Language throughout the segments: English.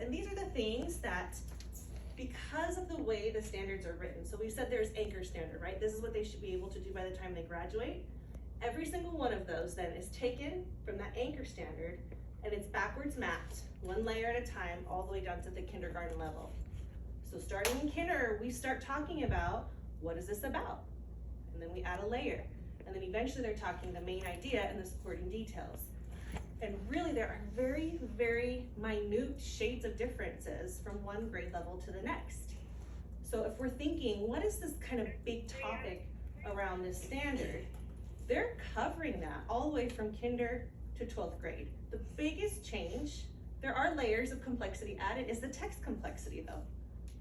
And these are the things that, because of the way the standards are written, so we said there's anchor standard, right? This is what they should be able to do by the time they graduate. Every single one of those then is taken from that anchor standard and it's backwards mapped, one layer at a time, all the way down to the kindergarten level. So starting in kinder, we start talking about, what is this about? And then we add a layer. And then eventually they're talking the main idea and the supporting details. And really there are very, very minute shades of differences from one grade level to the next. So if we're thinking, what is this kind of big topic around this standard? They're covering that all the way from kinder to 12th grade. The biggest change, there are layers of complexity added, is the text complexity though.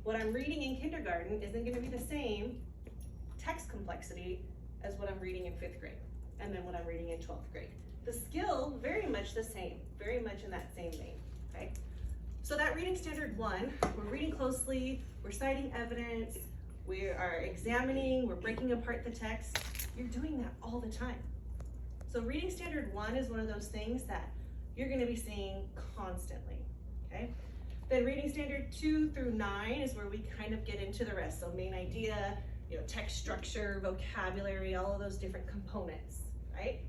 What I'm reading in kindergarten isn't gonna be the same text complexity as what I'm reading in 5th grade, and then what I'm reading in 12th grade. The skill, very much the same, very much in that same vein, okay? So that reading standard 1, we're reading closely, we're citing evidence, we are examining, we're breaking apart the text. You're doing that all the time. So reading standard 1 is one of those things that you're gonna be seeing constantly, okay? Then reading standard 2 through 9 is where we kind of get into the rest. So main idea, text structure, vocabulary, all of those different components, right?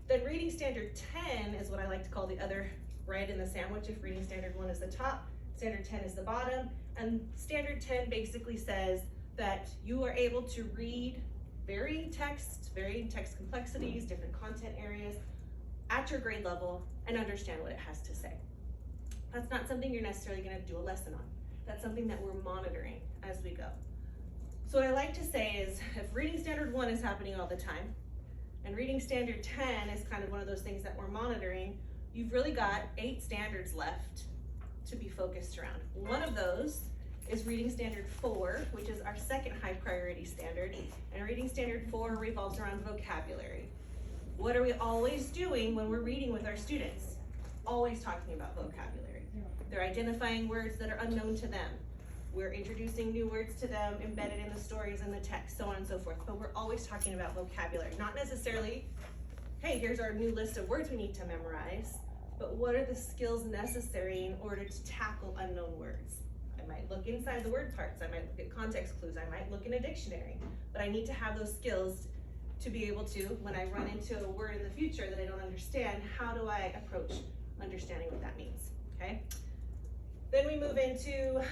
Then reading standard 10 is what I like to call the other bread in the sandwich. If reading standard 1 is the top, standard 10 is the bottom. And standard 10 basically says that you are able to read varying text complexities, different content areas at your grade level and understand what it has to say. That's not something you're necessarily gonna do a lesson on. That's something that we're monitoring as we go. So what I like to say is, if reading standard 1 is happening all the time, and reading standard 10 is kind of one of those things that we're monitoring, you've really got 8 standards left to be focused around. One of those is reading standard 4, which is our second high priority standard, and reading standard 4 revolves around vocabulary. What are we always doing when we're reading with our students? Always talking about vocabulary. They're identifying words that are unknown to them. We're introducing new words to them embedded in the stories and the text, so on and so forth. But we're always talking about vocabulary, not necessarily, hey, here's our new list of words we need to memorize, but what are the skills necessary in order to tackle unknown words? I might look inside the word parts, I might look at context clues, I might look in a dictionary, but I need to have those skills to be able to, when I run into a word in the future that I don't understand, how do I approach understanding what that means, okay? Then we move into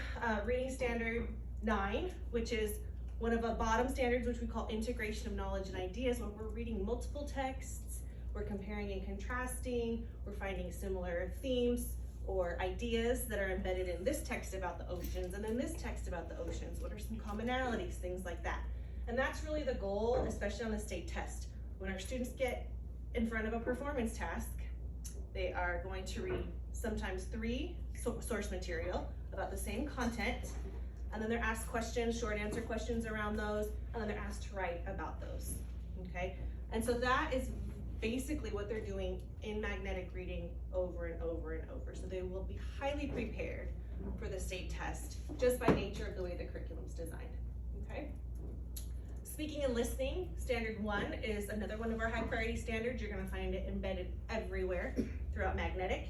reading standard 9, which is one of the bottom standards, which we call integration of knowledge and ideas, when we're reading multiple texts, we're comparing and contrasting, we're finding similar themes or ideas that are embedded in this text about the oceans and in this text about the oceans. What are some commonalities, things like that. And that's really the goal, especially on the state test. When our students get in front of a performance task, they are going to read sometimes 3 source material about the same content, and then they're asked questions, short answer questions around those, and then they're asked to write about those, okay? And so that is basically what they're doing in magnetic reading over and over and over. So they will be highly prepared for the state test just by nature of the way the curriculum's designed, okay? Speaking and listening, standard 1 is another one of our high priority standards. You're gonna find it embedded everywhere throughout magnetic.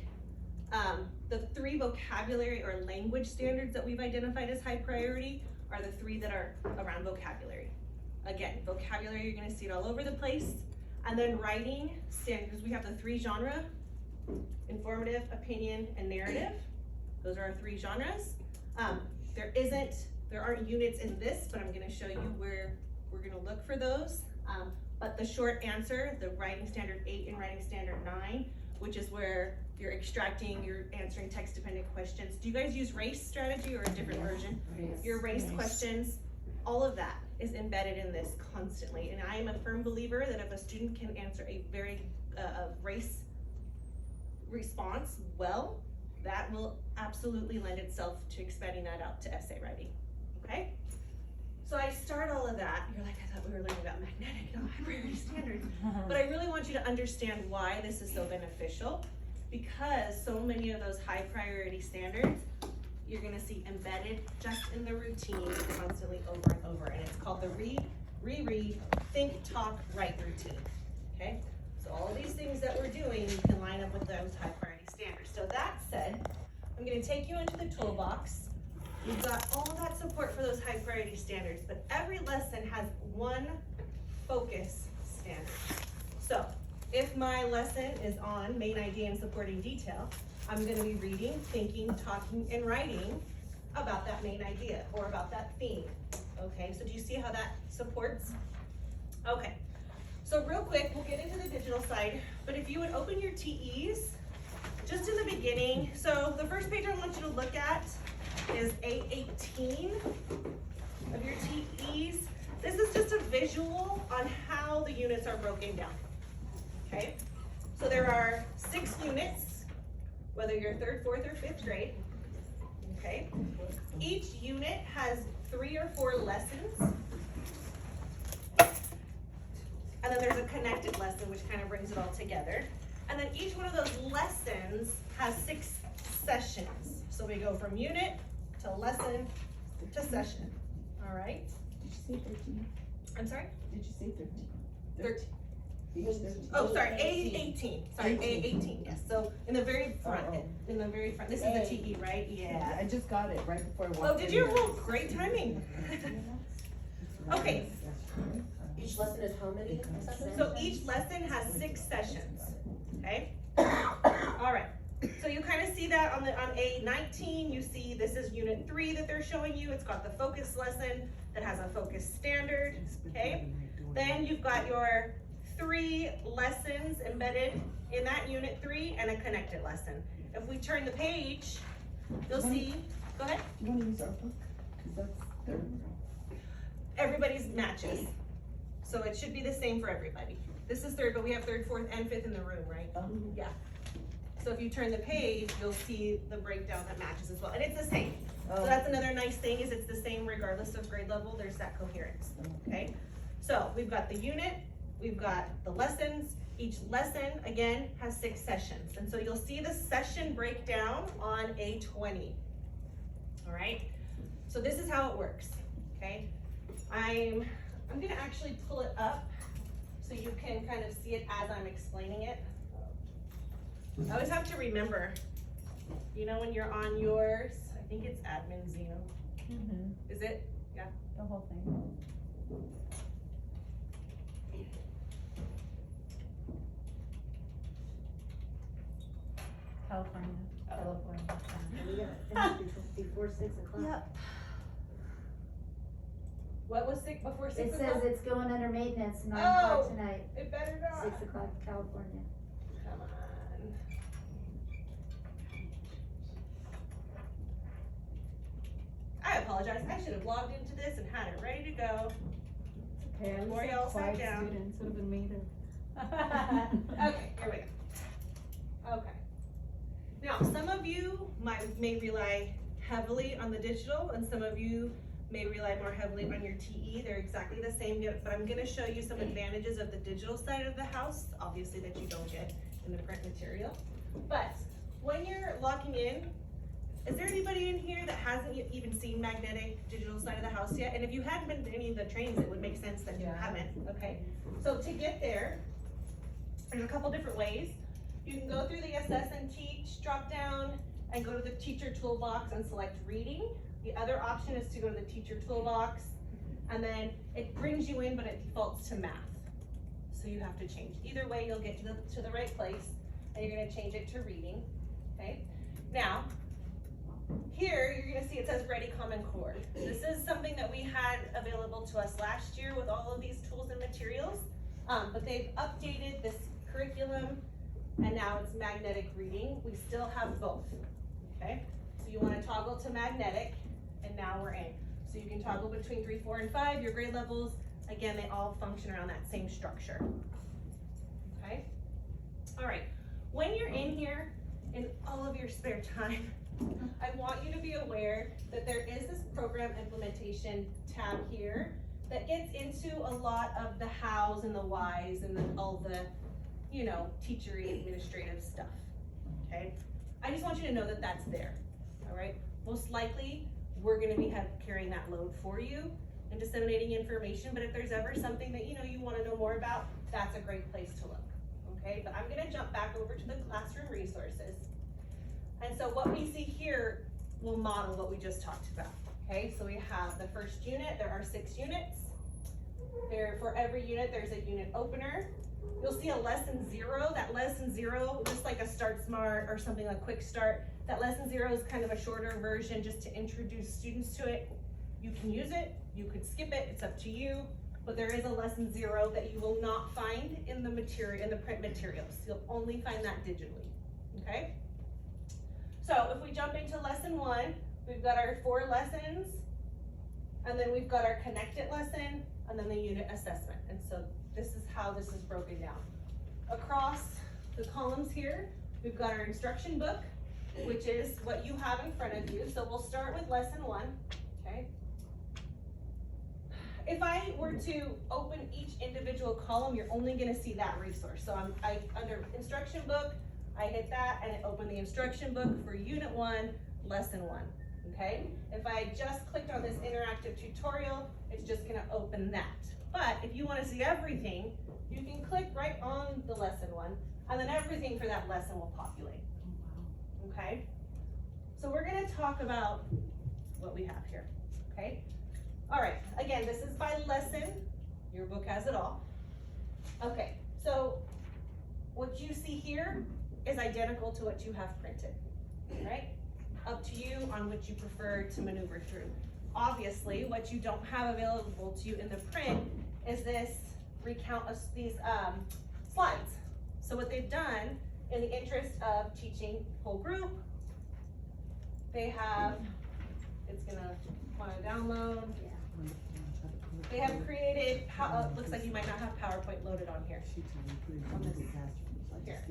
The 3 vocabulary or language standards that we've identified as high priority are the 3 that are around vocabulary. Again, vocabulary, you're gonna see it all over the place. And then writing standards, we have the 3 genre, informative, opinion, and narrative. Those are our 3 genres. There aren't units in this, but I'm gonna show you where we're gonna look for those. But the short answer, the writing standard 8 and writing standard 9, which is where you're extracting, you're answering text-dependent questions. Do you guys use RACE strategy or a different version? Your RACE questions, all of that is embedded in this constantly. And I am a firm believer that if a student can answer a very RACE response well, that will absolutely lend itself to expanding that out to essay writing, okay? So I start all of that, you're like, I thought we were learning about magnetic, not high priority standards. But I really want you to understand why this is so beneficial, because so many of those high priority standards, you're gonna see embedded just in the routine constantly over and over. And it's called the read, reread, think, talk, write routine, okay? So all of these things that we're doing, you can line up with those high priority standards. So that said, I'm gonna take you into the toolbox. We've got all that support for those high priority standards, but every lesson has one focus standard. So if my lesson is on main idea and supporting detail, I'm gonna be reading, thinking, talking, and writing about that main idea or about that theme. Okay, so do you see how that supports? Okay, so real quick, we'll get into the digital side, but if you would open your TEs, just in the beginning, so the first page I want you to look at is A18 of your TEs. This is just a visual on how the units are broken down, okay? So there are 6 units, whether you're 3rd, 4th, or 5th grade, okay? Each unit has 3 or 4 lessons. And then there's a connected lesson, which kind of brings it all together. And then each one of those lessons has 6 sessions. So we go from unit to lesson to session, all right? Did you say 13? I'm sorry? Did you say 13? 13. Page 13. Oh, sorry, A18, sorry, 18. A18, yes. So in the very front, in the very front, this is the TE, right? Yeah. I just got it right before I walked in. Oh, did you? Oh, great timing. Okay, Each lesson is how many sessions? so each lesson has 6 sessions, okay? All right, so you kind of see that on A19, you see this is unit 3 that they're showing you. It's got the focus lesson that has a focus standard, okay? Then you've got your 3 lessons embedded in that unit 3 and a connected lesson. If we turn the page, you'll see, go ahead. You wanna use our book? Cause that's their. Everybody's matches. So it should be the same for everybody. This is 3rd, but we have 3rd, 4th, and 5th in the room, right? Yeah. So if you turn the page, you'll see the breakdown that matches as well. And it's the same. So that's another nice thing is it's the same regardless of grade level, there's that coherence, okay? So we've got the unit, we've got the lessons. Each lesson, again, has 6 sessions. And so you'll see the session breakdown on A20, all right? So this is how it works, okay? I'm gonna actually pull it up so you can kind of see it as I'm explaining it. I always have to remember, you know, when you're on yours, I think it's admin Zoom. Is it? Yeah. The whole thing. California. We gotta finish before 6 o'clock. Yep. What was before It 6 says o'clock? it's going under maintenance, 9 Oh. o'clock tonight, It better not. 6 o'clock California. Come on. I apologize. I should have logged into this and had it ready to go. Okay, at Before least y'all I'm sat quiet down. students would have been made of. Okay, here we go. Okay. Now, some of you may rely heavily on the digital, and some of you may rely more heavily on your TE. They're exactly the same, but I'm gonna show you some advantages of the digital side of the house, obviously that you don't get in the print material. But when you're locking in, is there anybody in here that hasn't even seen magnetic digital side of the house yet? And if you hadn't been to any of the trainings, it would make sense that you haven't, okay? So to get there, there's a couple different ways. You can go through the Assess and Teach drop down and go to the teacher toolbox and select reading. The other option is to go to the teacher toolbox and then it brings you in, but it defaults to math. So you have to change. Either way, you'll get to the right place and you're gonna change it to reading, okay? Now, here you're gonna see it says Ready Common Core. This is something that we had available to us last year with all of these tools and materials, but they've updated this curriculum and now it's magnetic reading. We still have both, okay? So you wanna toggle to magnetic and now we're in. So you can toggle between 3, 4, and 5, your grade levels. Again, they all function around that same structure, okay? All right, when you're in here, in all of your spare time, I want you to be aware that there is this program implementation tab here that gets into a lot of the hows and the whys and all the, you know, teachery administrative stuff, okay? I just want you to know that that's there, all right? Most likely, we're gonna be carrying that load for you and disseminating information, but if there's ever something that, you know, you wanna know more about, that's a great place to look, okay? But I'm gonna jump back over to the classroom resources. And so what we see here will model what we just talked about, okay? So we have the first unit, there are 6 units. For every unit, there's a unit opener. You'll see a lesson 0. That lesson 0, just like a Start Smart or something like Quick Start, that lesson 0 is kind of a shorter version just to introduce students to it. You can use it, you could skip it, it's up to you, but there is a lesson 0 that you will not find in the material, in the print materials. You'll only find that digitally, okay? So if we jump into lesson 1, we've got our 4 lessons, and then we've got our connected lesson, and then the unit assessment. And so this is how this is broken down. Across the columns here, we've got our instruction book, which is what you have in front of you. So we'll start with lesson 1, okay? If I were to open each individual column, you're only gonna see that resource. So under instruction book, I hit that and it opened the instruction book for unit 1, lesson 1, okay? If I just clicked on this interactive tutorial, it's just gonna open that. But if you wanna see everything, you can click right on the lesson 1, and then everything for that lesson will populate, okay? So we're gonna talk about what we have here, okay? All right, again, this is by lesson. Your book has it all. Okay, so what you see here is identical to what you have printed, right? Up to you on what you prefer to maneuver through. Obviously, what you don't have available to you in the print is this recount of these slides. So what they've done, in the interest of teaching whole group, they have, it's gonna wanna download. They have created, looks like you might not have PowerPoint loaded on here. Here.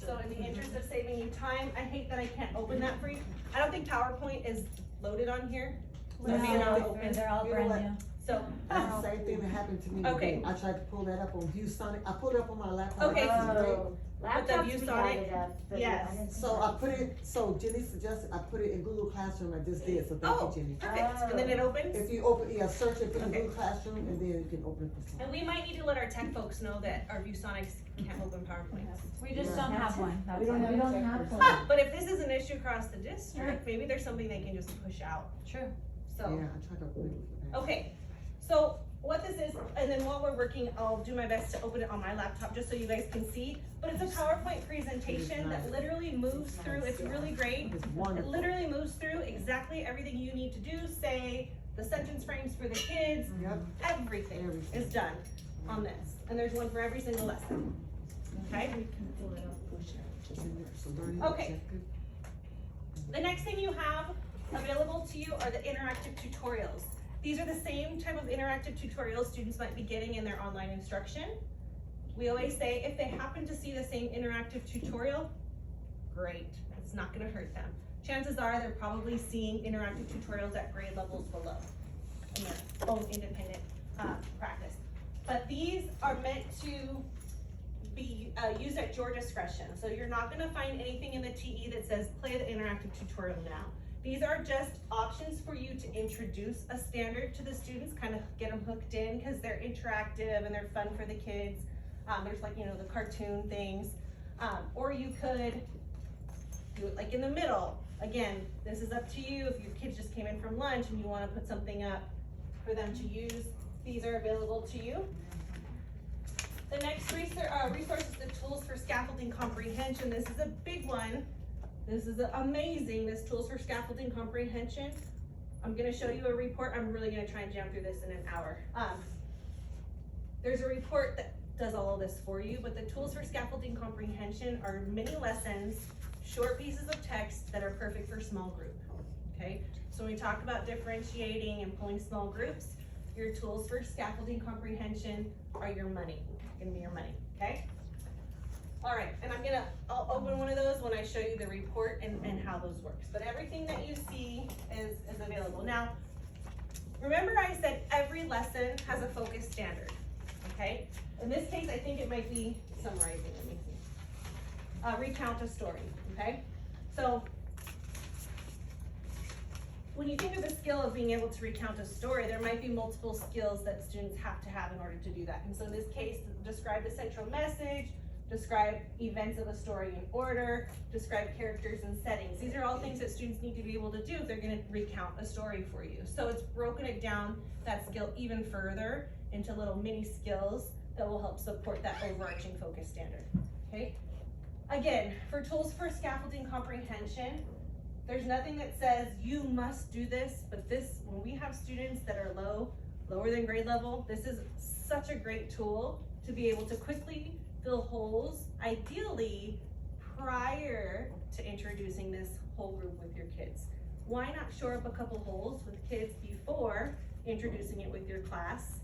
So in the interest of saving you time, I hate that I can't open that for you. I don't think PowerPoint is loaded on here. No, Maybe not open. they're all brand new. So, That's the same thing that happened to me Okay. today. I tried to pull that up on ViewSonic. I pulled it up on my laptop. Okay. Oh, With the laptops we ViewSonic? got it up, but Yes. I didn't see So I that. put it, so Jenny suggested I put it in Google Classroom. I just did, so thank Oh. you, Jenny. perfect, and then it opens. If you open, search it, put it in Okay. Google Classroom, and then you can open it. And we might need to let our tech folks know that our ViewSonics can't open PowerPoints. We just Yeah. don't have one, that's We don't all. have We don't a have checker. one. But if this is an issue across the district, maybe there's something they can just push out, True. so. Yeah, I tried to open it for that. Okay, so what this is, and then while we're working, I'll do my best to open it on my laptop just so you guys can see. But it's a PowerPoint presentation that literally moves through, it's really great. It's It wonderful. literally moves through exactly everything you need to do, say, the sentence frames for the kids, Yep. everything Everything. is done on this. And there's one for every single lesson, okay? So learning Okay. objective. The next thing you have available to you are the interactive tutorials. These are the same type of interactive tutorials students might be getting in their online instruction. We always say if they happen to see the same interactive tutorial, great, it's not gonna hurt them. Chances are they're probably seeing interactive tutorials at grade levels below in their own independent practice. But these are meant to be used at your discretion. So you're not gonna find anything in the TE that says play the interactive tutorial now. These are just options for you to introduce a standard to the students, kind of get them hooked in because they're interactive and they're fun for the kids. There's like, you know, the cartoon things. Or you could do it like in the middle. Again, this is up to you. If your kids just came in from lunch and you wanna put something up for them to use, these are available to you. The next resource is the tools for scaffolding comprehension. This is a big one. This is amazing, this tools for scaffolding comprehension. I'm gonna show you a report. I'm really gonna try and jam through this in an hour. There's a report that does all of this for you, but the tools for scaffolding comprehension are mini lessons, short pieces of text that are perfect for small group, okay? So when we talk about differentiating and pulling small groups, your tools for scaffolding comprehension are your money, gonna be your money, okay? All right, and I'll open one of those when I show you the report and how those works. But everything that you see is available. Now, remember I said every lesson has a focus standard, okay? In this case, I think it might be summarizing, let me see. Recount a story, okay? So, when you think of the skill of being able to recount a story, there might be multiple skills that students have to have in order to do that. And so in this case, describe the central message, describe events of a story in order, describe characters and settings. These are all things that students need to be able to do if they're gonna recount a story for you. So it's broken it down, that skill, even further into little mini skills that will help support that overarching focus standard, okay? Again, for tools for scaffolding comprehension, there's nothing that says you must do this, but this, when we have students that are lower than grade level, this is such a great tool to be able to quickly fill holes, ideally prior to introducing this whole group with your kids. Why not shore up a couple holes with kids before introducing it with your class?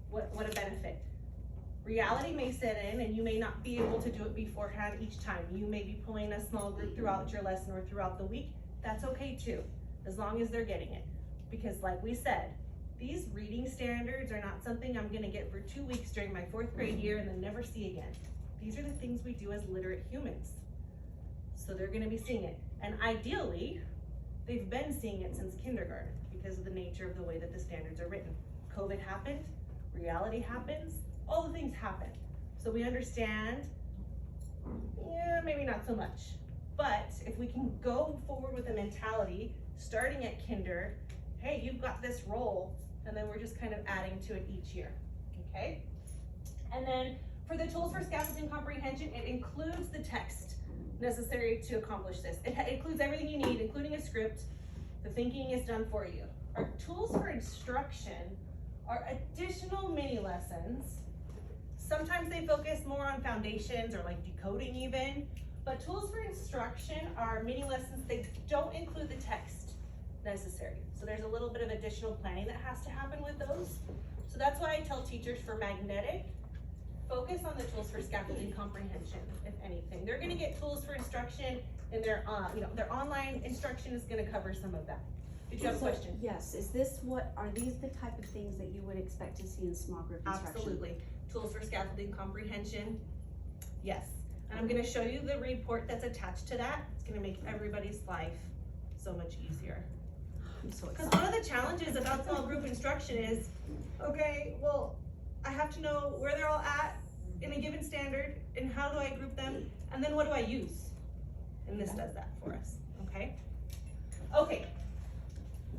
What a benefit. Reality may set in and you may not be able to do it beforehand each time. You may be pulling a small group throughout your lesson or throughout the week. That's okay too, as long as they're getting it. Because like we said, these reading standards are not something I'm gonna get for 2 weeks during my 4th grade year and then never see again. These are the things we do as literate humans. So they're gonna be seeing it. And ideally, they've been seeing it since kindergarten because of the nature of the way that the standards are written. COVID happened, reality happens, all the things happen. So we understand, yeah, maybe not so much. But if we can go forward with a mentality, starting at kinder, hey, you've got this role, and then we're just kind of adding to it each year, okay? And then for the tools for scaffolding comprehension, it includes the text necessary to accomplish this. It includes everything you need, including a script. The thinking is done for you. Our tools for instruction are additional mini lessons. Sometimes they focus more on foundations or like decoding even, but tools for instruction are mini lessons. They don't include the text necessary. So there's a little bit of additional planning that has to happen with those. So that's why I tell teachers for magnetic, focus on the tools for scaffolding comprehension, if anything. They're gonna get tools for instruction and their online instruction is gonna cover some of that. Did you have a So, question? Yes, are these the type of things that you would expect to see in small group instruction? Absolutely. Tools for scaffolding comprehension, yes. And I'm gonna show you the report that's attached to that. It's gonna make everybody's life so much easier. I'm so Because excited. one of the challenges about small group instruction is, okay, well, I have to know where they're all at in a given standard, and how do I group them, and then what do I use? And this does that for us, okay? Okay,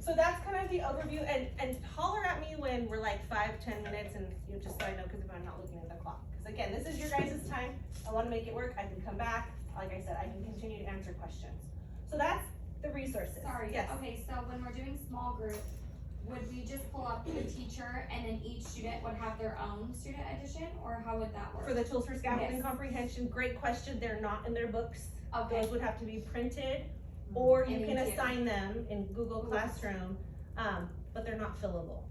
so that's kind of the overview, and holler at me when we're like 5-10 minutes, and just so I know, because if I'm not looking at the clock. Because again, this is your guys' time. I want to make it work. I can come back. Like I said, I can continue to answer questions. So that's the resources. Sorry, Yes. okay, so when we're doing small group, would we just pull up the teacher and then each student would have their own student edition, or how would that work? For the tools for scaffolding Yes. comprehension, great question. They're not in their books. Okay, Those would have to be printed, or you And can they do. assign them in Google Classroom, but they're not fillable.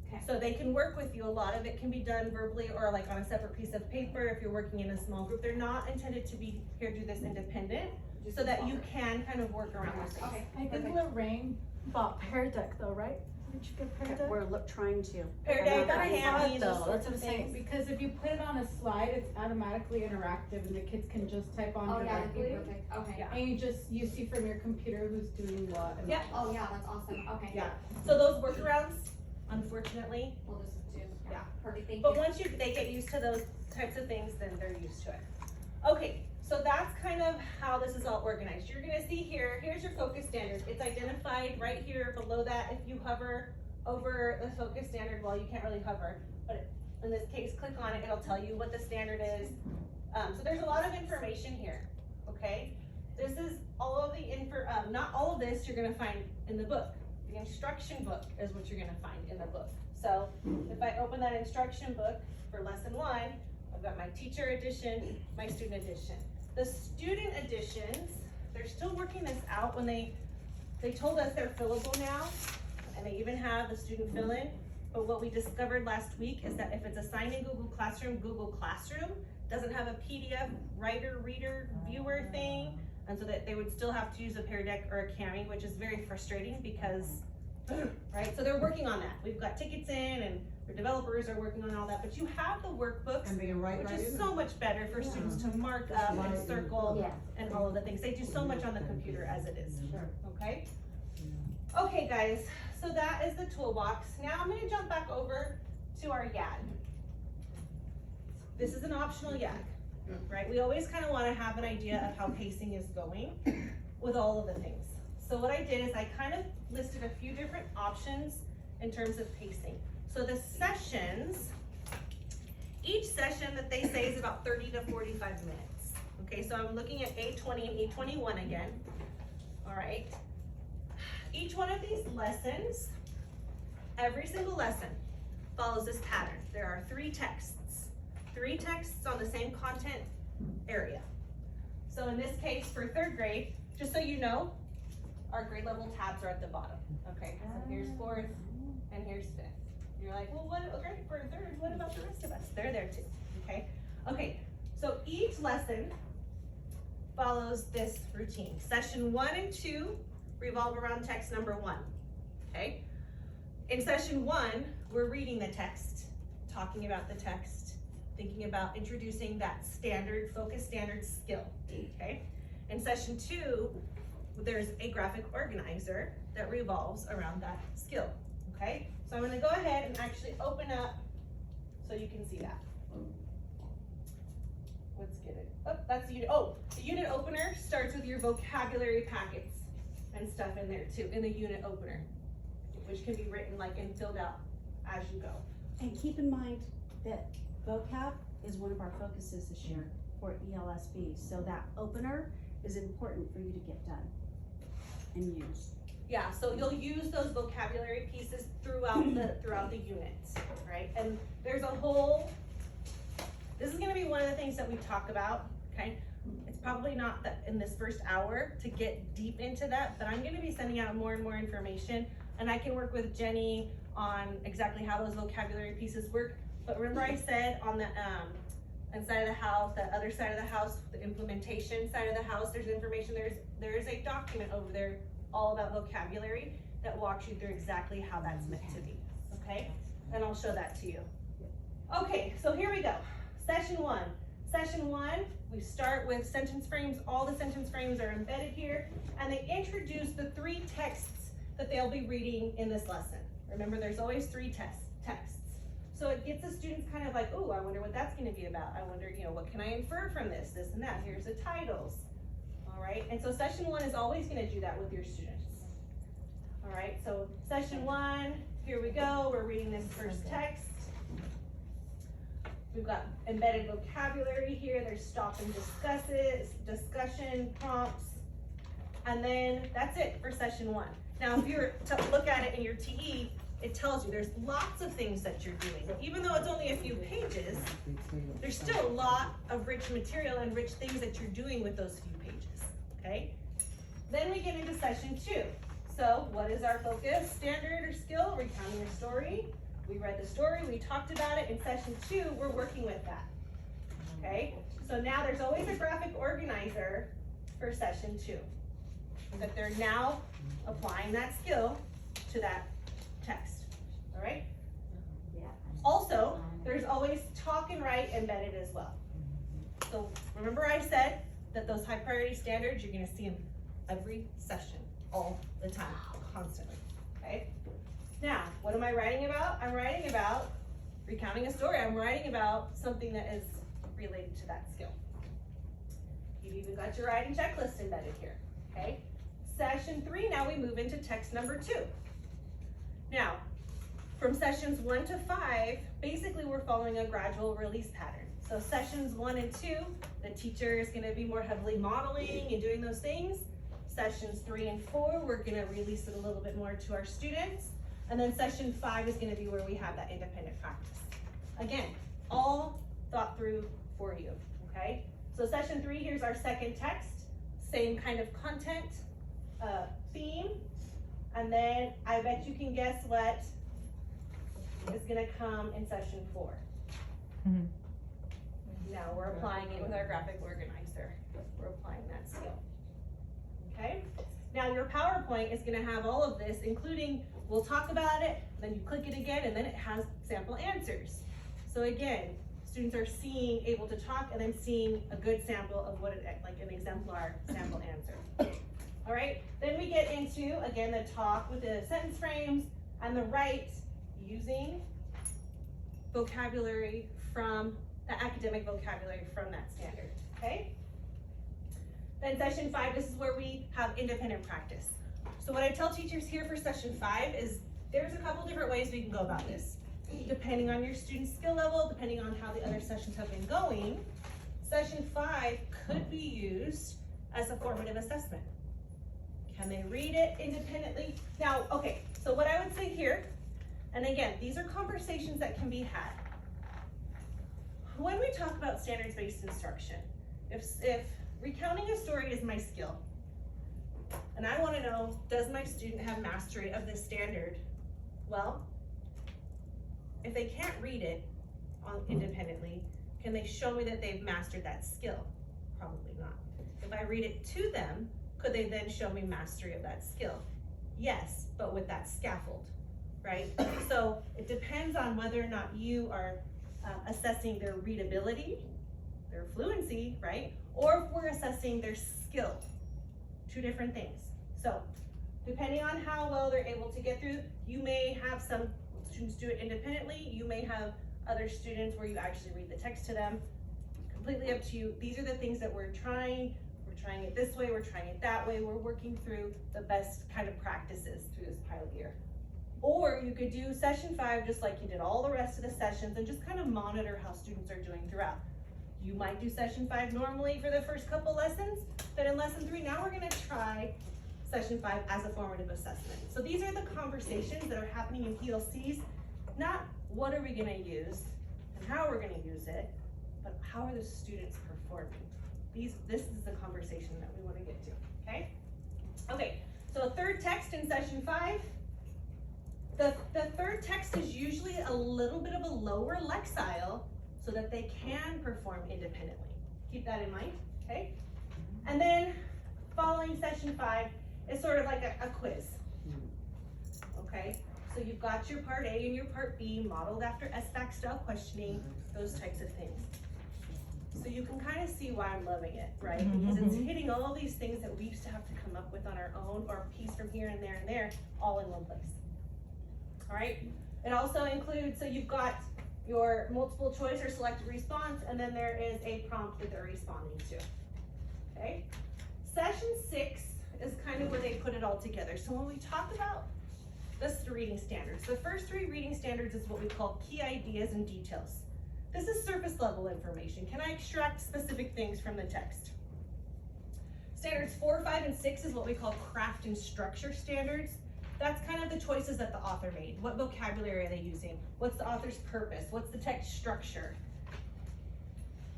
Okay. So they can work with you. A lot of it can be done verbally or like on a separate piece of paper if you're working in a small group. They're not intended to be, here, do this independent, just so that small you group. can kind of work around this. Okay, I think perfect. Lorraine bought Pear Deck though, right? Did you get Pear Deck? We're trying to. Pear Deck, I or saw Hammy, it those though, sorts that's of what I'm saying, things. because if you put it on a slide, it's automatically interactive and the kids can just type on Oh, yeah, that'd be directly. perfect, okay. Yeah. And you see from your computer who's doing what. and- Yeah. Oh, yeah, that's awesome, okay. Yeah. So those workarounds, unfortunately, We'll just do, Yeah. yeah, perfect, thank but you. once they get used to those types of things, then they're used to it. Okay, so that's kind of how this is all organized. You're gonna see here, here's your focus standard. It's identified right here below that. If you hover over the focus standard, well, you can't really hover, but in this case, click on it, it'll tell you what the standard is. So there's a lot of information here, okay? This is all of the not all of this you're gonna find in the book. The instruction book is what you're gonna find in the book. So if I open that instruction book for lesson 1, I've got my teacher edition, my student edition. The student editions, they're still working this out. When they told us they're fillable now, and they even have the student fill-in. But what we discovered last week is that if it's assigned in Google Classroom doesn't have a PDF writer, reader, viewer thing, and so that they would still have to use a Pear Deck or a Kami, which is very frustrating because, right? So they're working on that. We've got tickets in, and the developers are working on all that, but you have the workbooks, And they can write which right is in so much better for students to mark up and Right. circle Yeah. and all of the things. They do so much on the computer as it is, Sure. okay? Okay, guys, so that is the toolbox. Now I'm gonna jump back over to our YAD. this is an optional YAG, right? We always kind of want to have an idea of how pacing is going with all of the things. So what I did is I kind of listed a few different options in terms of pacing. So the sessions, each session that they say is about 30 to 45 minutes. Okay, so I'm looking at 820 and 821 again. All right. Each one of these lessons, every single lesson follows this pattern. There are 3 texts on the same content area. So in this case, for 3rd grade, just so you know, our grade level tabs are at the bottom. Okay, so here's 4th and here's 5th. You're like, well, what, okay, for 3rd, what about the rest of us? They're there too, okay? Okay, so each lesson follows this routine. Session 1 and 2 revolve around text number 1, okay? In session 1, we're reading the text, talking about the text, thinking about introducing that standard, focus standard skill, okay? In session 2, there's a graphic organizer that revolves around that skill, okay? So I'm gonna go ahead and actually open up so you can see that. Let's get it. Oh, that's the unit. Oh, the unit opener starts with your vocabulary packets and stuff in there too, in the unit opener, which can be written like and filled out as you go. And keep in mind that vocab is one of our focuses this year for ELSB. So that opener is important for you to get done and use. Yeah, so you'll use those vocabulary pieces throughout the unit, right? And there's a whole, this is gonna be one of the things that we talk about, okay? It's probably not that in this first hour to get deep into that, but I'm gonna be sending out more and more information, and I can work with Jenny on exactly how those vocabulary pieces work. But remember I said on the inside of the house, that other side of the house, the implementation side of the house, there's information, there is a document over there all about vocabulary that walks you through exactly how that's meant to be, okay? And I'll show that to you. Okay, so here we go. Session 1. Session 1, we start with sentence frames. All the sentence frames are embedded here, and they introduce the 3 texts that they'll be reading in this lesson. Remember, there's always 3 texts. So it gets the students kind of like, oh, I wonder what that's gonna be about. I wonder, you know, what can I infer from this and that. Here's the titles, all right? And so session 1 is always gonna do that with your students. All right, so session 1, here we go. We're reading this first text. We've got embedded vocabulary here. There's stop and discussion, prompts, and then that's it for session 1. Now, if you were to look at it in your TE, it tells you there's lots of things that you're doing. Even though it's only a few pages, there's still a lot of rich material and rich things that you're doing with those few pages, okay? Then we get into session 2. So what is our focus? Standard or skill? Recounting a story. We read the story, we talked about it. In session 2, we're working with that, okay? So now there's always a graphic organizer for session 2. That they're now applying that skill to that text, all right? Yeah. Also, there's always talk and write embedded as well. So remember I said that those high priority standards, you're gonna see them every session, all the time, constantly, okay? Now, what am I writing about? I'm writing about recounting a story. I'm writing about something that is related to that skill. You've even got your writing checklist embedded here, okay? Session 3, now we move into text number 2. Now, from sessions 1 to 5, basically we're following a gradual release pattern. So sessions 1 and 2, the teacher is gonna be more heavily modeling and doing those things. Sessions 3 and 4, we're gonna release it a little bit more to our students. And then session 5 is gonna be where we have that independent practice. Again, all thought through for you, okay? So session 3, here's our second text, same kind of content, theme, and then I bet you can guess what is gonna come in session 4. Mhm. Now we're applying it with our graphic organizer. We're applying that skill, okay? Now your PowerPoint is gonna have all of this, including, we'll talk about it, then you click it again, and then it has sample answers. So again, students are able to talk and then seeing a good sample of what like an exemplar sample answer. All right, then we get into, again, the talk with the sentence frames and the write using vocabulary from the academic vocabulary from that standard, okay? Then session 5, this is where we have independent practice. So what I tell teachers here for session 5 is there's a couple different ways we can go about this. Depending on your student skill level, depending on how the other sessions have been going, session 5 could be used as a formative assessment. Can they read it independently? Now, okay, so what I would say here, and again, these are conversations that can be had. When we talk about standards-based instruction, if recounting a story is my skill, and I wanna know, does my student have mastery of this standard? Well, if they can't read it independently, can they show me that they've mastered that skill? Probably not. If I read it to them, could they then show me mastery of that skill? Yes, but with that scaffold, right? So it depends on whether or not you are assessing their readability, their fluency, right? Or if we're assessing their skill. Two different things. So depending on how well they're able to get through, you may have some students do it independently. You may have other students where you actually read the text to them. Completely up to you. These are the things that we're trying. We're trying it this way, we're trying it that way. We're working through the best kind of practices through this pilot year. Or you could do session 5 just like you did all the rest of the sessions and just kind of monitor how students are doing throughout. You might do session 5 normally for the first couple lessons, but in lesson 3, now we're gonna try session 5 as a formative assessment. So these are the conversations that are happening in PLCs, not what are we gonna use and how we're gonna use it, but how are the students performing? This is the conversation that we wanna get to, okay? Okay, so a third text in session 5. The third text is usually a little bit of a lower lexile so that they can perform independently. Keep that in mind, okay? And then following session 5 is sort of like a quiz, okay? So you've got your part A and your part B modeled after SBAC style questioning, those types of things. So you can kind of see why I'm loving it, right? Because it's hitting all these things that we used to have to come up with on our own, or a piece from here and there, all in one place. All right, it also includes, so you've got your multiple choice or selected response, and then there is a prompt that they're responding to, okay? Session 6 is kind of where they put it all together. So when we talk about the reading standards, the first 3 reading standards is what we call key ideas and details. This is surface level information. Can I extract specific things from the text? Standards 4, 5, and 6 is what we call craft and structure standards. That's kind of the choices that the author made. What vocabulary are they using? What's the author's purpose? What's the text structure?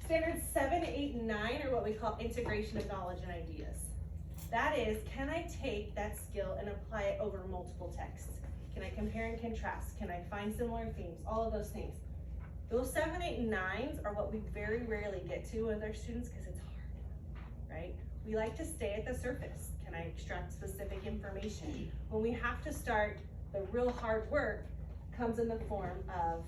Standards 7, 8, and 9 are what we call integration of knowledge and ideas. That is, can I take that skill and apply it over multiple texts? Can I compare and contrast? Can I find similar themes? All of those things. Those 7, 8, and 9s are what we very rarely get to with our students because it's hard, right? We like to stay at the surface. Can I extract specific information? When we have to start, the real hard work comes in the form of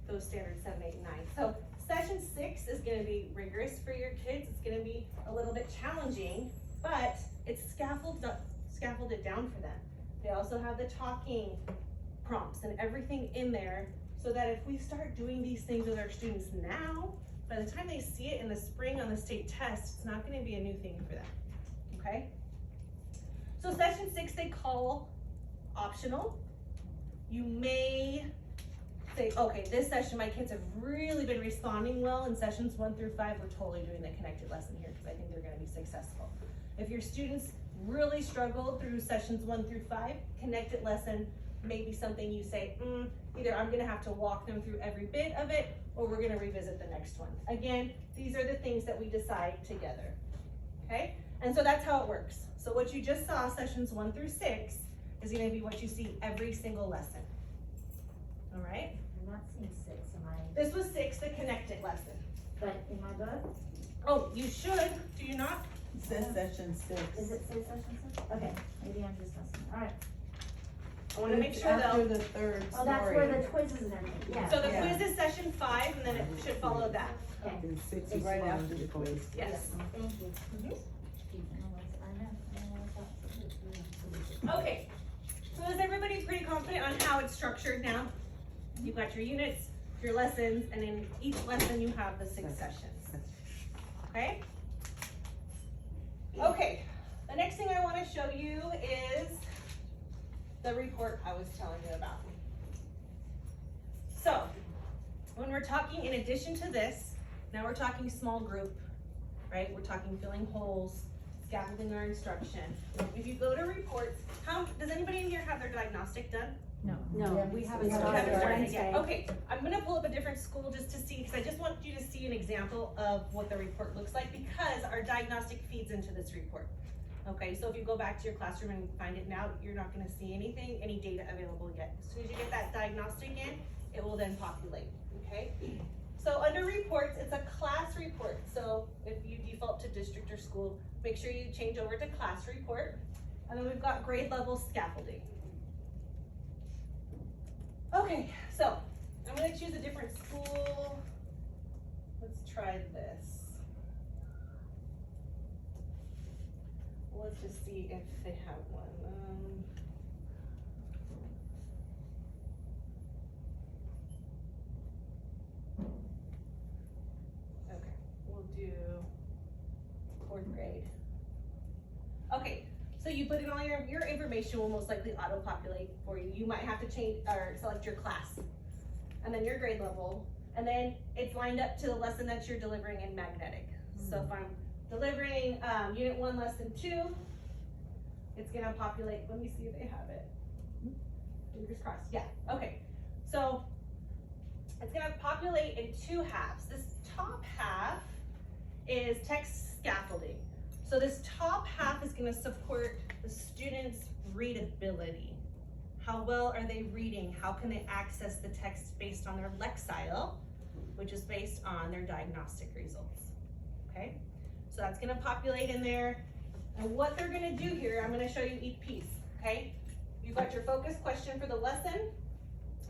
those standards 7, 8, and 9. So session 6 is gonna be rigorous for your kids. It's gonna be a little bit challenging, but it's scaffolded down for them. They also have the talking prompts and everything in there so that if we start doing these things with our students now, by the time they see it in the spring on the state test, it's not gonna be a new thing for them, okay? So session 6 they call optional. You may say, okay, this session my kids have really been responding well. In sessions 1 through 5, we're totally doing the connected lesson here because I think they're gonna be successful. If your students really struggle through sessions 1 through 5, connected lesson may be something you say, either I'm gonna have to walk them through every bit of it, or we're gonna revisit the next one. Again, these are the things that we decide together, okay? And so that's how it works. So what you just saw, sessions 1 through 6, is gonna be what you see every single lesson, all right? I'm not seeing 6 in my, This was 6, the connected lesson. but in my book, Oh, you should, do you not? It says session 6. does it say session 6? Okay, maybe I'm just messing, alright. I wanna make sure After though. the third Oh, that's story. where the quizzes and everything, yeah. So the Yeah. quiz is session 5, and then it should follow that. Okay, And 6 It's is right right after the quiz. Yes. thank you. Mhm. I know. Okay, so is everybody pretty confident on how it's structured now? You've got your units, your lessons, and in each lesson you have the 6 sessions, okay? Okay, the next thing I wanna show you is the report I was telling you about. So, when we're talking, in addition to this, now we're talking small group, right? We're talking filling holes, scaffolding our instruction. If you go to reports, does anybody in here have their diagnostic done? No, Yeah, we we haven't haven't You haven't started. started yet. Okay, I'm gonna pull up a different school just to see, because I just want you to see an example of what the report looks like, because our diagnostic feeds into this report. Okay, so if you go back to your classroom and find it now, you're not gonna see anything, any data available yet. As soon as you get that diagnostic in, it will then populate, okay? So under reports, it's a class report. So if you default to district or school, make sure you change over to class report. And then we've got grade level scaffolding. Okay, so I'm gonna choose a different school. Let's try this. Let's just see if they have one. Okay, we'll do 4th grade. Okay, so you put in all your information will most likely auto-populate for you. You might have to change or select your class, and then your grade level, and then it's lined up to the lesson that you're delivering in magnetic. So if I'm delivering unit 1, lesson 2, it's gonna populate. Let me see if they have it. Fingers crossed. Yeah, okay. So it's gonna populate in 2 halves. This top half is text scaffolding. So this top half is gonna support the students' readability. How well are they reading? How can they access the text based on their Lexile, which is based on their diagnostic results, okay? So that's gonna populate in there. And what they're gonna do here, I'm gonna show you each piece, okay? You've got your focus question for the lesson,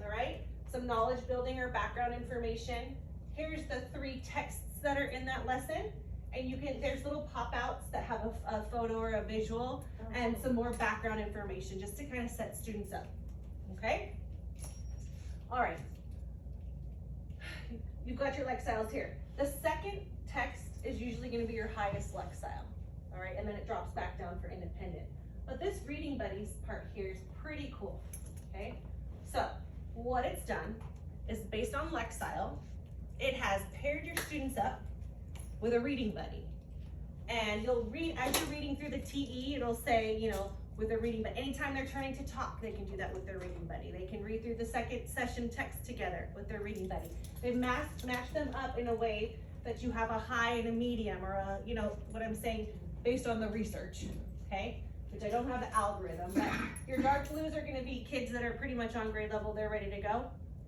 all right? Some knowledge building or background information. Here's the 3 texts that are in that lesson. And there's little pop-outs that have a photo or a visual and some more background information just to kind of set students up, okay? All right. You've got your Lexiles here. The second text is usually gonna be your highest Lexile, all right? And then it drops back down for independent. But this Reading Buddies part here is pretty cool, okay? So what it's done is based on Lexile, it has paired your students up with a reading buddy. And you'll read, as you're reading through the TE, it'll say, you know, with a reading buddy. Anytime they're turning to talk, they can do that with their reading buddy. They can read through the second session text together with their reading buddy. They've matched them up in a way that you have a high and a medium, or a, you know, what I'm saying, based on the research, okay? Which I don't have the algorithm, but your dark blues are gonna be kids that are pretty much on grade level, they're ready to go.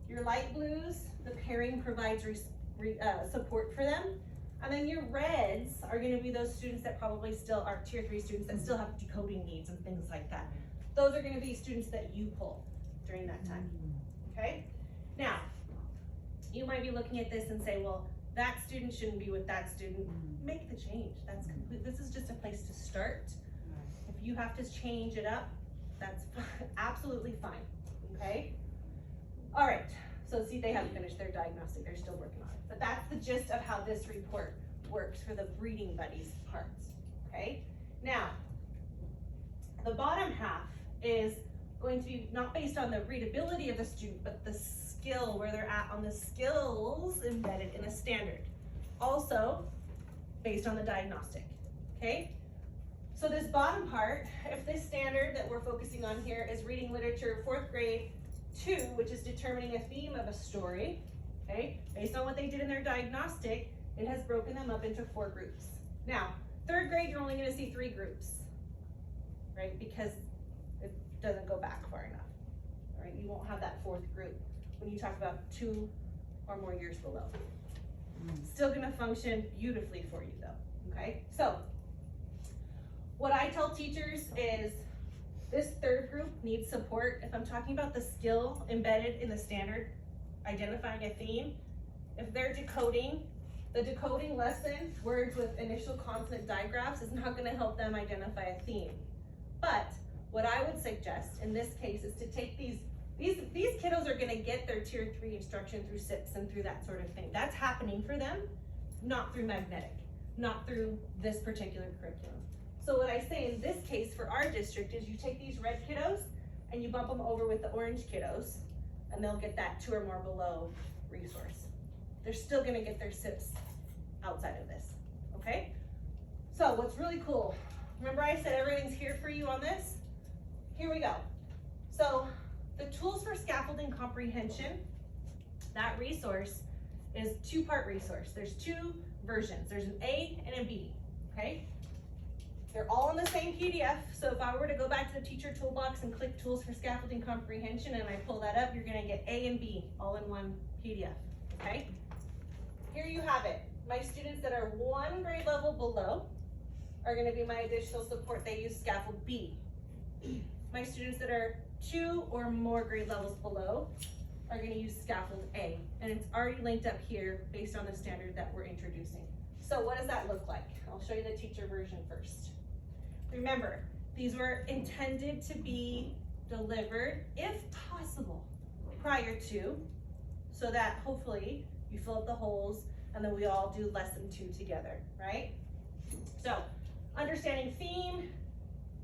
Your light blues, the pairing provides support for them. And then your reds are gonna be those students that probably still are tier 3 students that still have decoding needs and things like that. Those are gonna be students that you pull during that time, okay? Now, you might be looking at this and say, well, that student shouldn't be with that student. Make the change, that's complete. This is just a place to start. If you have to change it up, that's absolutely fine, okay? All right, so see, they haven't finished their diagnostic, they're still working on it. But that's the gist of how this report works for the Reading Buddies parts, okay? Now, the bottom half is going to be not based on the readability of the student, but the skill, where they're at on the skills embedded in the standard. Also, based on the diagnostic, okay? So this bottom part, if this standard that we're focusing on here is reading literature 4th grade 2, which is determining a theme of a story, okay? Based on what they did in their diagnostic, it has broken them up into 4 groups. Now, 3rd grade, you're only gonna see 3 groups, right? Because it doesn't go back far enough, right? You won't have that 4th group when you talk about 2 or more years below. Still gonna function beautifully for you though, okay? So, what I tell teachers is this 3rd group needs support. If I'm talking about the skill embedded in the standard, identifying a theme, if they're decoding, the decoding lesson, words with initial consonant digraphs, is not gonna help them identify a theme. But what I would suggest in this case is to take these These kiddos are gonna get their tier 3 instruction through SIPs and through that sort of thing. That's happening for them, not through magnetic, not through this particular curriculum. So what I say in this case for our district is you take these red kiddos and you bump them over with the orange kiddos, and they'll get that 2 or more below resource. They're still gonna get their SIPs outside of this, okay? So what's really cool, remember I said everything's here for you on this? Here we go. So the tools for scaffolding comprehension, that resource is 2-part resource. There's 2 versions. There's an A and a B, okay? They're all in the same PDF, so if I were to go back to the teacher toolbox and click tools for scaffolding comprehension and I pull that up, you're gonna get A and B all in one PDF, okay? Here you have it. My students that are 1 grade level below are gonna be my additional support. They use scaffold B. My students that are 2 or more grade levels below are gonna use scaffold A, and it's already linked up here based on the standard that we're introducing. So what does that look like? I'll show you the teacher version first. Remember, these were intended to be delivered, if possible, prior to, so that hopefully you fill up the holes and then we all do lesson 2 together, right? So, understanding theme,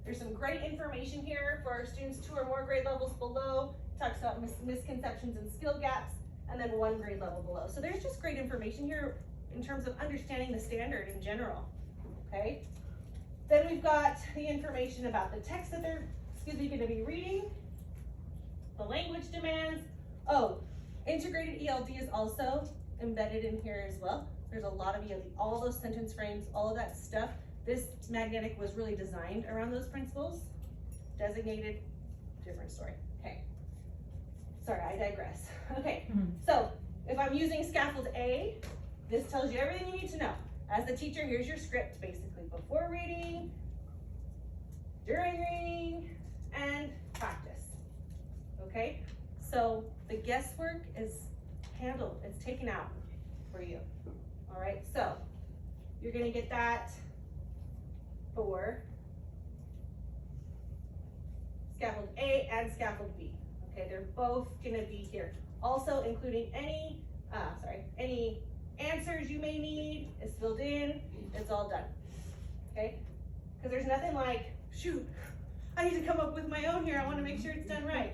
there's some great information here for our students 2 or more grade levels below. It talks about misconceptions and skill gaps, and then 1 grade level below. So there's just great information here in terms of understanding the standard in general, okay? Then we've got the information about the text that they're, gonna be reading, the language demands. Oh, integrated ELD is also embedded in here as well. There's a lot of ELD, all those sentence frames, all of that stuff. This magnetic was really designed around those principles. Designated, different story. Okay. Sorry, I digress. Okay, so if I'm using scaffold A, this tells you everything you need to know. As the teacher, here's your script basically. Before reading, during reading, and practice. Okay, so the guesswork is handled, it's taken out for you. All right, so you're gonna get that for scaffold A and scaffold B. Okay, they're both gonna be here. Also including any answers you may need is filled in, it's all done, okay? Because there's nothing like, shoot, I need to come up with my own here, I wanna make sure it's done right?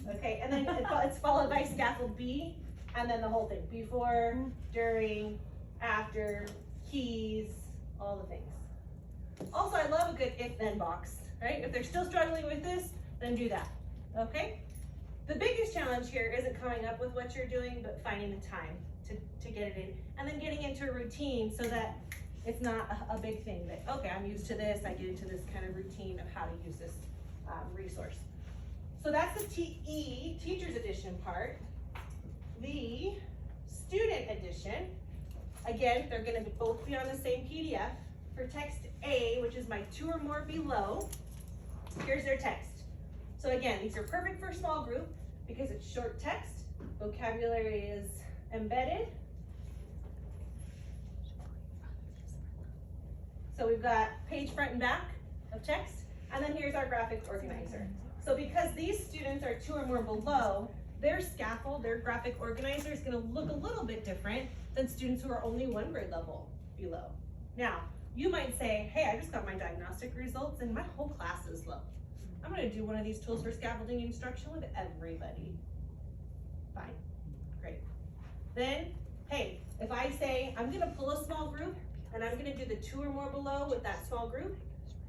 Okay, and then it's followed by scaffold B, and then the whole thing, before, during, after, keys, all the things. Also, I love a good if-then box, right? If they're still struggling with this, then do that, okay? The biggest challenge here isn't coming up with what you're doing, but finding the time to get it in, and then getting into a routine so that it's not a big thing that, okay, I'm used to this, I get into this kind of routine of how to use this resource. So that's the TE, Teacher's Edition part. The Student Edition, again, they're gonna both be on the same PDF. For text A, which is my 2 or more below, here's their text. So again, these are perfect for small group because it's short text, vocabulary is embedded. So we've got page front and back of text, and then here's our graphic organizer. So because these students are 2 or more below, their scaffold, their graphic organizer is gonna look a little bit different than students who are only 1 grade level below. Now, you might say, hey, I just got my diagnostic results and my whole class is low. I'm gonna do one of these tools for scaffolding instruction with everybody. Fine, great. Then, hey, if I say, I'm gonna pull a small group and I'm gonna do the 2 or more below with that small group,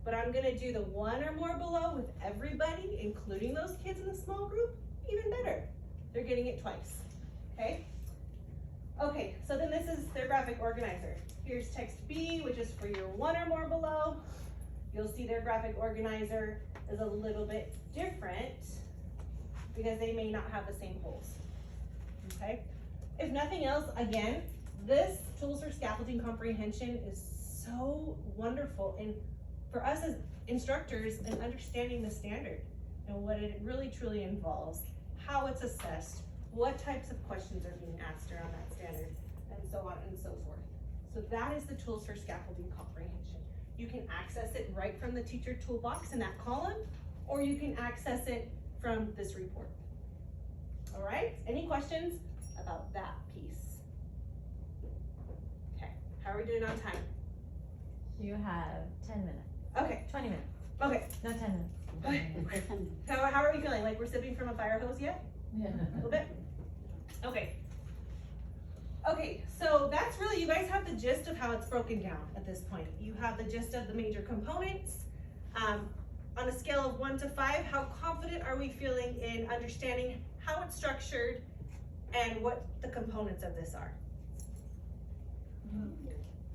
but I'm gonna do the 1 or more below with everybody, including those kids in the small group, even better. They're getting it twice, okay? Okay, so then this is their graphic organizer. Here's text B, which is for your 1 or more below. You'll see their graphic organizer is a little bit different because they may not have the same holes, okay? If nothing else, again, this Tools for Scaffolding Comprehension is so wonderful and for us as instructors in understanding the standard and what it really truly involves, how it's assessed, what types of questions are being asked around that standard, and so on and so forth. So that is the Tools for Scaffolding Comprehension. You can access it right from the teacher toolbox in that column, or you can access it from this report. All right, any questions about that piece? Okay, how are we doing on time? You have 10 minutes, Okay, 20 minutes, okay. no 10 minutes. Okay. How are we feeling? Like we're sipping from a fire hose yet? Yeah. A little bit? Okay. Okay, so that's really, you guys have the gist of how it's broken down at this point. You have the gist of the major components. On a scale of 1 to 5, how confident are we feeling in understanding how it's structured and what the components of this are?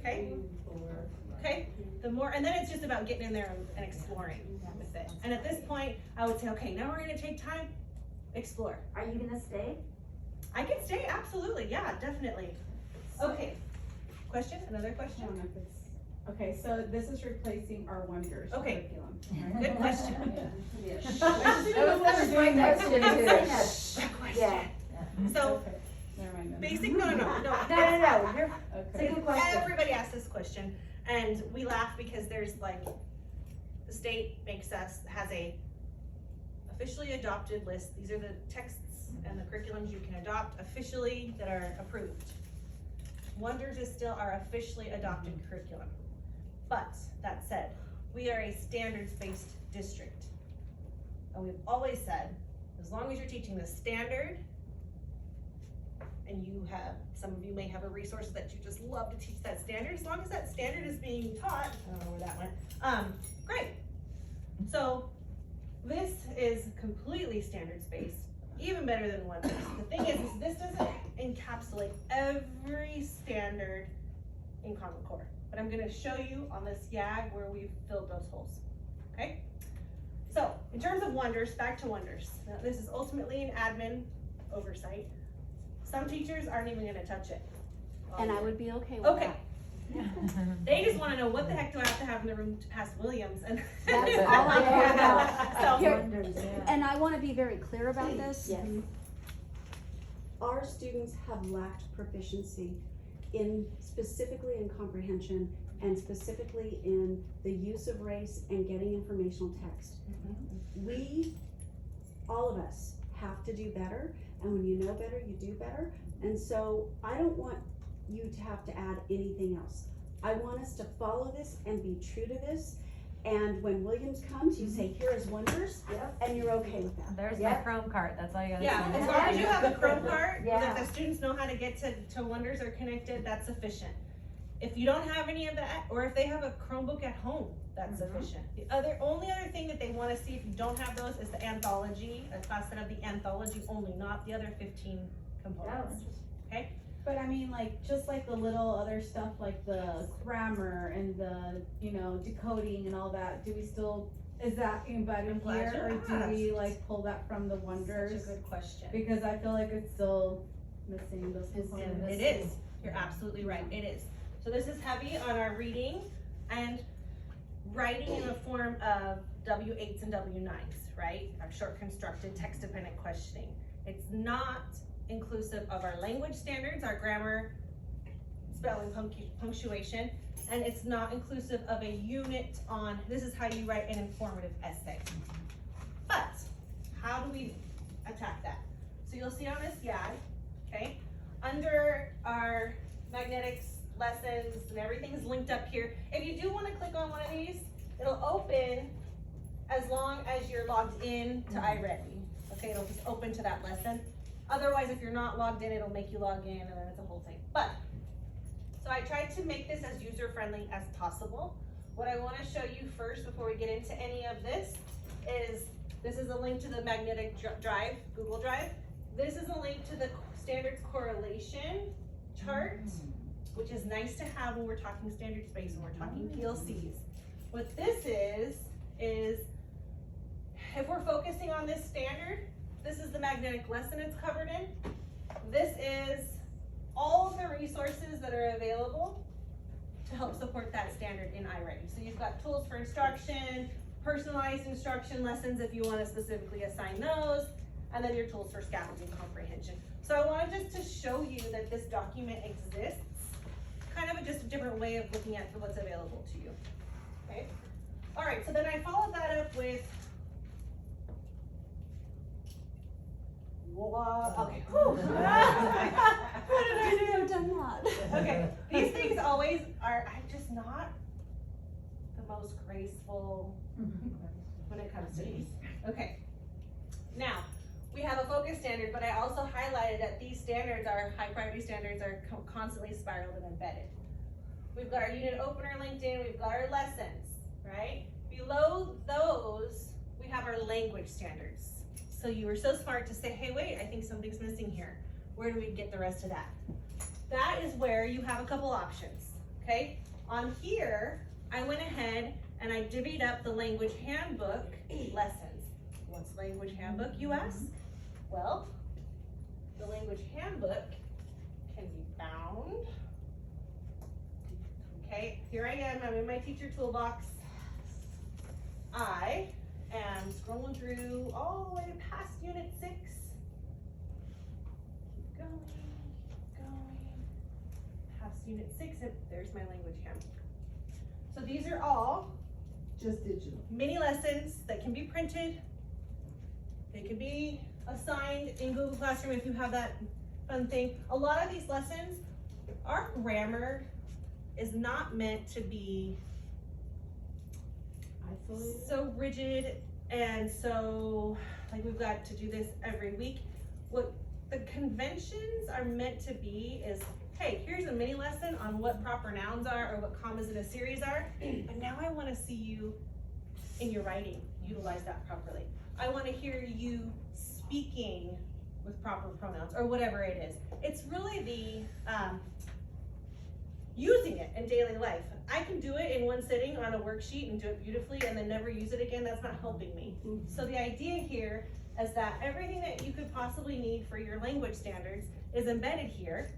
Okay? Okay, the more, and then it's just about getting in there and exploring with it. And at this point, I would say, okay, now we're gonna take time, explore. Are you gonna stay? I can stay, absolutely, yeah, definitely. Okay, question, another I question? don't know if it's, okay, so this is replacing our Wonders Okay. curriculum, right? Good question. Yeah. That was my question too. Yeah. So, Okay, never mind then. basic, no, No, you're, it's a Okay. good question. everybody asks this question, and we laugh because there's like, the state has a officially adopted list. These are the texts and the curriculums you can adopt officially that are approved. Wonders is still our officially adopted curriculum. But, that said, we are a standards-based district. And we've always said, as long as you're teaching the standard, and you have, some of you may have a resource that you just love to teach that standard, as long as that standard is being taught, I don't know where that went, great. So, this is completely standards-based, even better than Wonders. The thing is this doesn't encapsulate every standard in Common Core, but I'm gonna show you on this YAG where we've filled those holes, okay? So, in terms of Wonders, back to Wonders. Now, this is ultimately an admin oversight. Some teachers aren't even gonna touch it. And I would be okay with Okay. that. They just wanna know what the heck do I have to have in the room to pass Williams, and That's all I care about. So, Here- Wonders, yeah. And I wanna be very clear about this. Yes. Our students have lacked proficiency specifically in comprehension and specifically in the use of race and getting informational text. We, all of us, have to do better, and when you know better, you do better. And so I don't want you to have to add anything else. I want us to follow this and be true to this. And when Williams comes, you say, here is Wonders, Yep. and you're okay with that. There's Yeah. my Chrome cart, that's all you gotta yeah, say. as long as you have a Chrome cart, Yeah. that the students know how to get to Wonders or connected, that's sufficient. If you don't have any of that, or if they have a Chromebook at home, that's sufficient. The only other thing that they wanna see if you don't have those is the anthology, a class that have the anthology only, not the other 15 components. But I mean, like, just like the little other stuff, like the grammar and the, decoding and all that, is that embedded I'm glad here, you or do we like pull that from the Such a Wonders? good question. Because I feel like it's still missing those And components. it is, you're absolutely right, it is. So this is heavy on our reading and writing in the form of W8s and W9s, right? Our short constructed text dependent questioning. It's not inclusive of our language standards, our grammar, spelling, punctuation, and it's not inclusive of a unit on, this is how you write an informative essay. But, how do we attack that? So you'll see on this YAG, okay, under our magnetics lessons and everything's linked up here. If you do wanna click on one of these, it'll open as long as you're logged in to iReady. Okay, it'll just open to that lesson. Otherwise, if you're not logged in, it'll make you log in and then it's a whole thing. But, so I tried to make this as user-friendly as possible. What I wanna show you first before we get into any of this is a link to the magnetic drive, Google Drive. This is a link to the standards correlation chart, which is nice to have when we're talking standard space, when we're talking PLCs. What this is if we're focusing on this standard, this is the magnetic lesson it's covered in. This is all of the resources that are available to help support that standard in iReady. So you've got tools for instruction, personalized instruction lessons if you want to specifically assign those, and then your tools for scaffolding comprehension. So I wanted just to show you that this document exists, kind of just a different way of looking at what's available to you, okay? All right, so then I followed that up with Okay. Whew. What did I do? I've done that. Okay, these things always are, I'm just not the most graceful when it comes to these. Okay, now, we have a focus standard, but I also highlighted that these standards are, high priority standards are constantly spiraled and embedded. We've got our unit opener linked in, we've got our lessons, right? Below those, we have our language standards. So you were so smart to say, hey, wait, I think something's missing here. Where do we get the rest of that? That is where you have a couple options, okay? On here, I went ahead and I divvied up the language handbook lessons. What's language handbook, you ask? Well, the language handbook can be found. Okay, here I am, I'm in my teacher toolbox. I am scrolling through all the way past unit 6. Keep going, past unit 6, and there's my language handbook. So these are all Just digital. mini lessons that can be printed. They can be assigned in Google Classroom if you have that fun thing. A lot of these lessons, our grammar is not meant to be so rigid and so, like, we've got to do this every week. What the conventions are meant to be is, hey, here's a mini lesson on what proper nouns are or what commas in a series are, but now I wanna see you in your writing utilize that properly. I wanna hear you speaking with proper pronouns or whatever it is. It's really the, using it in daily life. I can do it in one sitting on a worksheet and do it beautifully and then never use it again. That's not helping me. So the idea here is that everything that you could possibly need for your language standards is embedded here.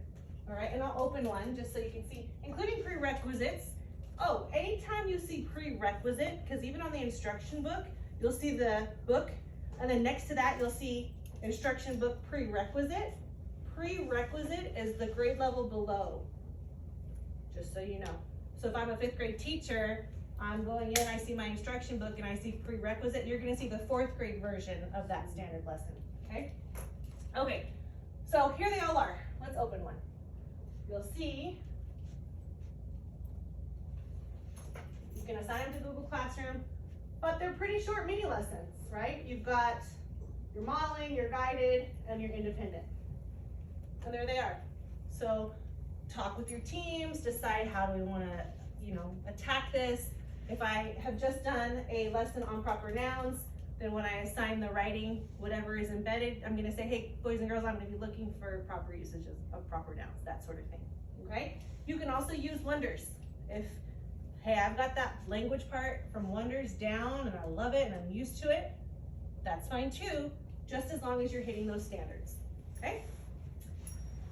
All right, and I'll open one just so you can see, including prerequisites. Oh, anytime you see prerequisite, because even on the instruction book, you'll see the book, and then next to that, you'll see instruction book prerequisite. Prerequisite is the grade level below, just so you know. So if I'm a 5th grade teacher, I'm going in, I see my instruction book and I see prerequisite, you're gonna see the 4th grade version of that standard lesson, okay? Okay, so here they all are. Let's open one. You'll see, you can assign them to Google Classroom, but they're pretty short mini lessons, right? You've got your modeling, your guided, and your independent. And there they are. So talk with your teams, decide how do we wanna, attack this. If I have just done a lesson on proper nouns, then when I assign the writing, whatever is embedded, I'm gonna say, hey, boys and girls, I'm gonna be looking for proper usages of proper nouns, that sort of thing, okay? You can also use wonders. If, hey, I've got that language part from wonders down and I love it and I'm used to it, that's fine too, just as long as you're hitting those standards, okay?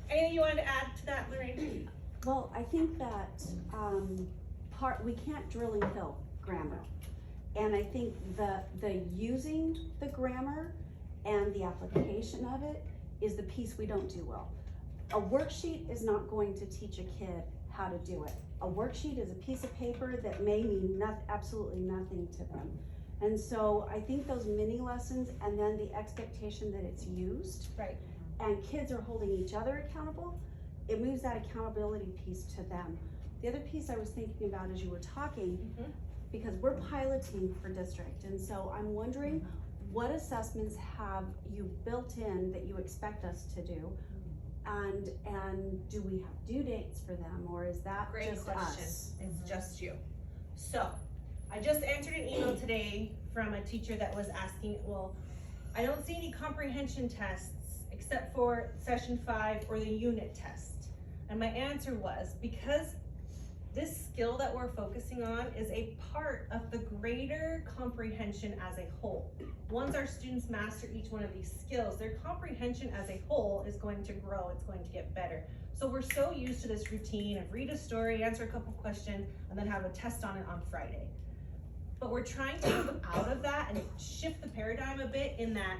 Anything you wanted to add to that, Lorraine? Well, I think that, we can't drill and kill grammar. And I think the using the grammar and the application of it is the piece we don't do well. A worksheet is not going to teach a kid how to do it. A worksheet is a piece of paper that may mean absolutely nothing to them. And so I think those mini lessons and then the expectation that it's used. Right. And kids are holding each other accountable, it moves that accountability piece to them. The other piece I was thinking about as you were talking, because we're piloting for district, and so I'm wondering what assessments have you built in that you expect us to do? And do we have due dates for them, or is that Great just question. us? It's just you. So, I just answered an email today from a teacher that was asking, well, I don't see any comprehension tests except for session 5 or the unit test. And my answer was, because this skill that we're focusing on is a part of the greater comprehension as a whole. Once our students master each one of these skills, their comprehension as a whole is going to grow, it's going to get better. So we're so used to this routine of read a story, answer a couple questions, and then have a test on it on Friday. But we're trying to move out of that and shift the paradigm a bit in that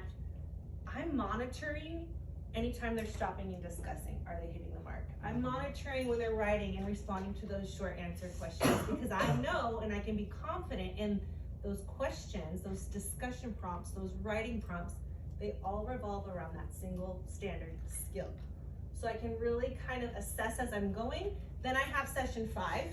I'm monitoring anytime they're stopping and discussing, are they hitting the mark? I'm monitoring when they're writing and responding to those short answer questions because I know and I can be confident in those questions, those discussion prompts, those writing prompts, they all revolve around that single standard skill. So I can really kind of assess as I'm going. Then I have session 5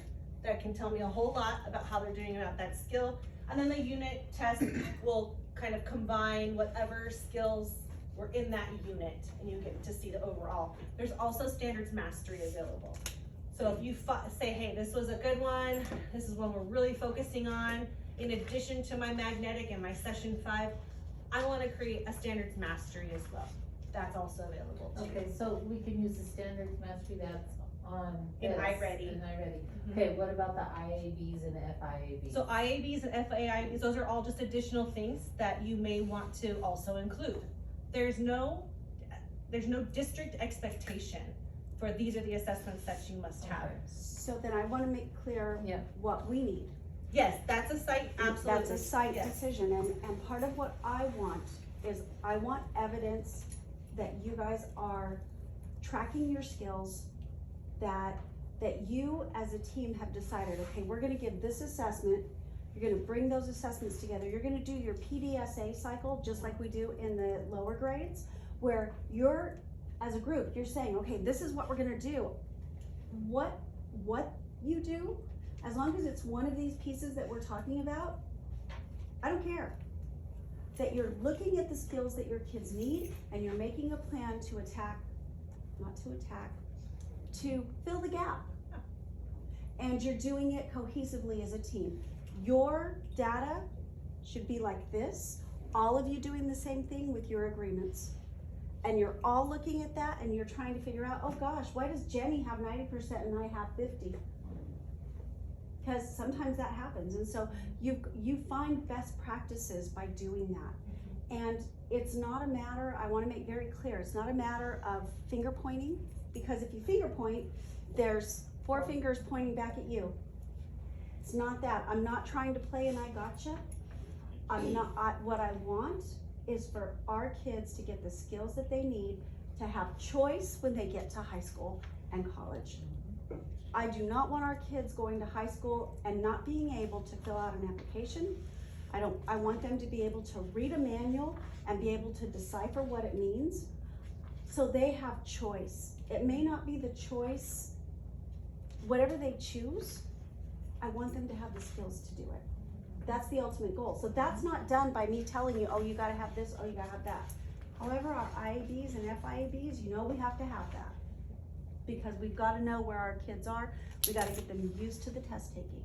that can tell me a whole lot about how they're doing about that skill. And then the unit test will kind of combine whatever skills were in that unit, and you get to see the overall. There's also standards mastery available. So if you say, hey, this was a good one, this is one we're really focusing on, in addition to my magnetic and my session 5, I wanna create a standards mastery as well. That's also available too. Okay, so we can use the standards mastery that's on In this, iReady. In iReady. Mhm. Okay, what about the IABs and the FIABs? So IABs and FAIBs, those are all just additional things that you may want to also include. There's no district expectation for these are the assessments that you must have. Okay. So then I wanna make clear Yeah. what we need. Yes, that's a site, absolutely. That's a site Yes. decision, and part of what I want is, I want evidence that you guys are tracking your skills, that you as a team have decided, okay, we're gonna give this assessment, you're gonna bring those assessments together, you're gonna do your PDSA cycle, just like we do in the lower grades, where you're, as a group, you're saying, okay, this is what we're gonna do. What you do, as long as it's one of these pieces that we're talking about, I don't care. That you're looking at the skills that your kids need, and you're making a plan to to fill the gap. And you're doing it cohesively as a team. Your data should be like this, all of you doing the same thing with your agreements. And you're all looking at that and you're trying to figure out, oh gosh, why does Jenny have 90% and I have 50? Because sometimes that happens, and so you find best practices by doing that. And it's not a matter, I wanna make very clear, it's not a matter of finger pointing, because if you finger point, there's 4 fingers pointing back at you. It's not that. I'm not trying to play an I gotcha. What I want is for our kids to get the skills that they need to have choice when they get to high school and college. I do not want our kids going to high school and not being able to fill out an application. I want them to be able to read a manual and be able to decipher what it means, so they have choice. It may not be the choice, whatever they choose, I want them to have the skills to do it. That's the ultimate goal. So that's not done by me telling you, oh, you gotta have this, oh, you gotta have that. However, our IABs and FIABs, you know we have to have that. Because we've gotta know where our kids are, we gotta get them used to the test taking.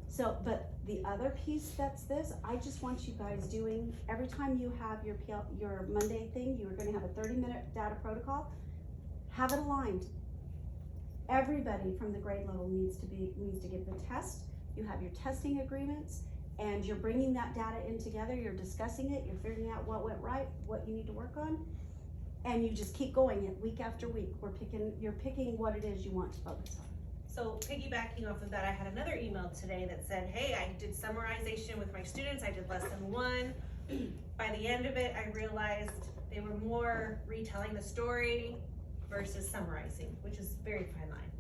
So, but the other piece that's this, I just want you guys doing, every time you have your Monday thing, you're gonna have a 30-minute data protocol, have it aligned. Everybody from the grade level needs to give the test. You have your testing agreements, and you're bringing that data in together, you're discussing it, you're figuring out what went right, what you need to work on, and you just keep going it week after week. You're picking what it is you want to focus on. So piggybacking off of that, I had another email today that said, hey, I did summarization with my students, I did lesson 1. By the end of it, I realized they were more retelling the story versus summarizing, which is a very fine line.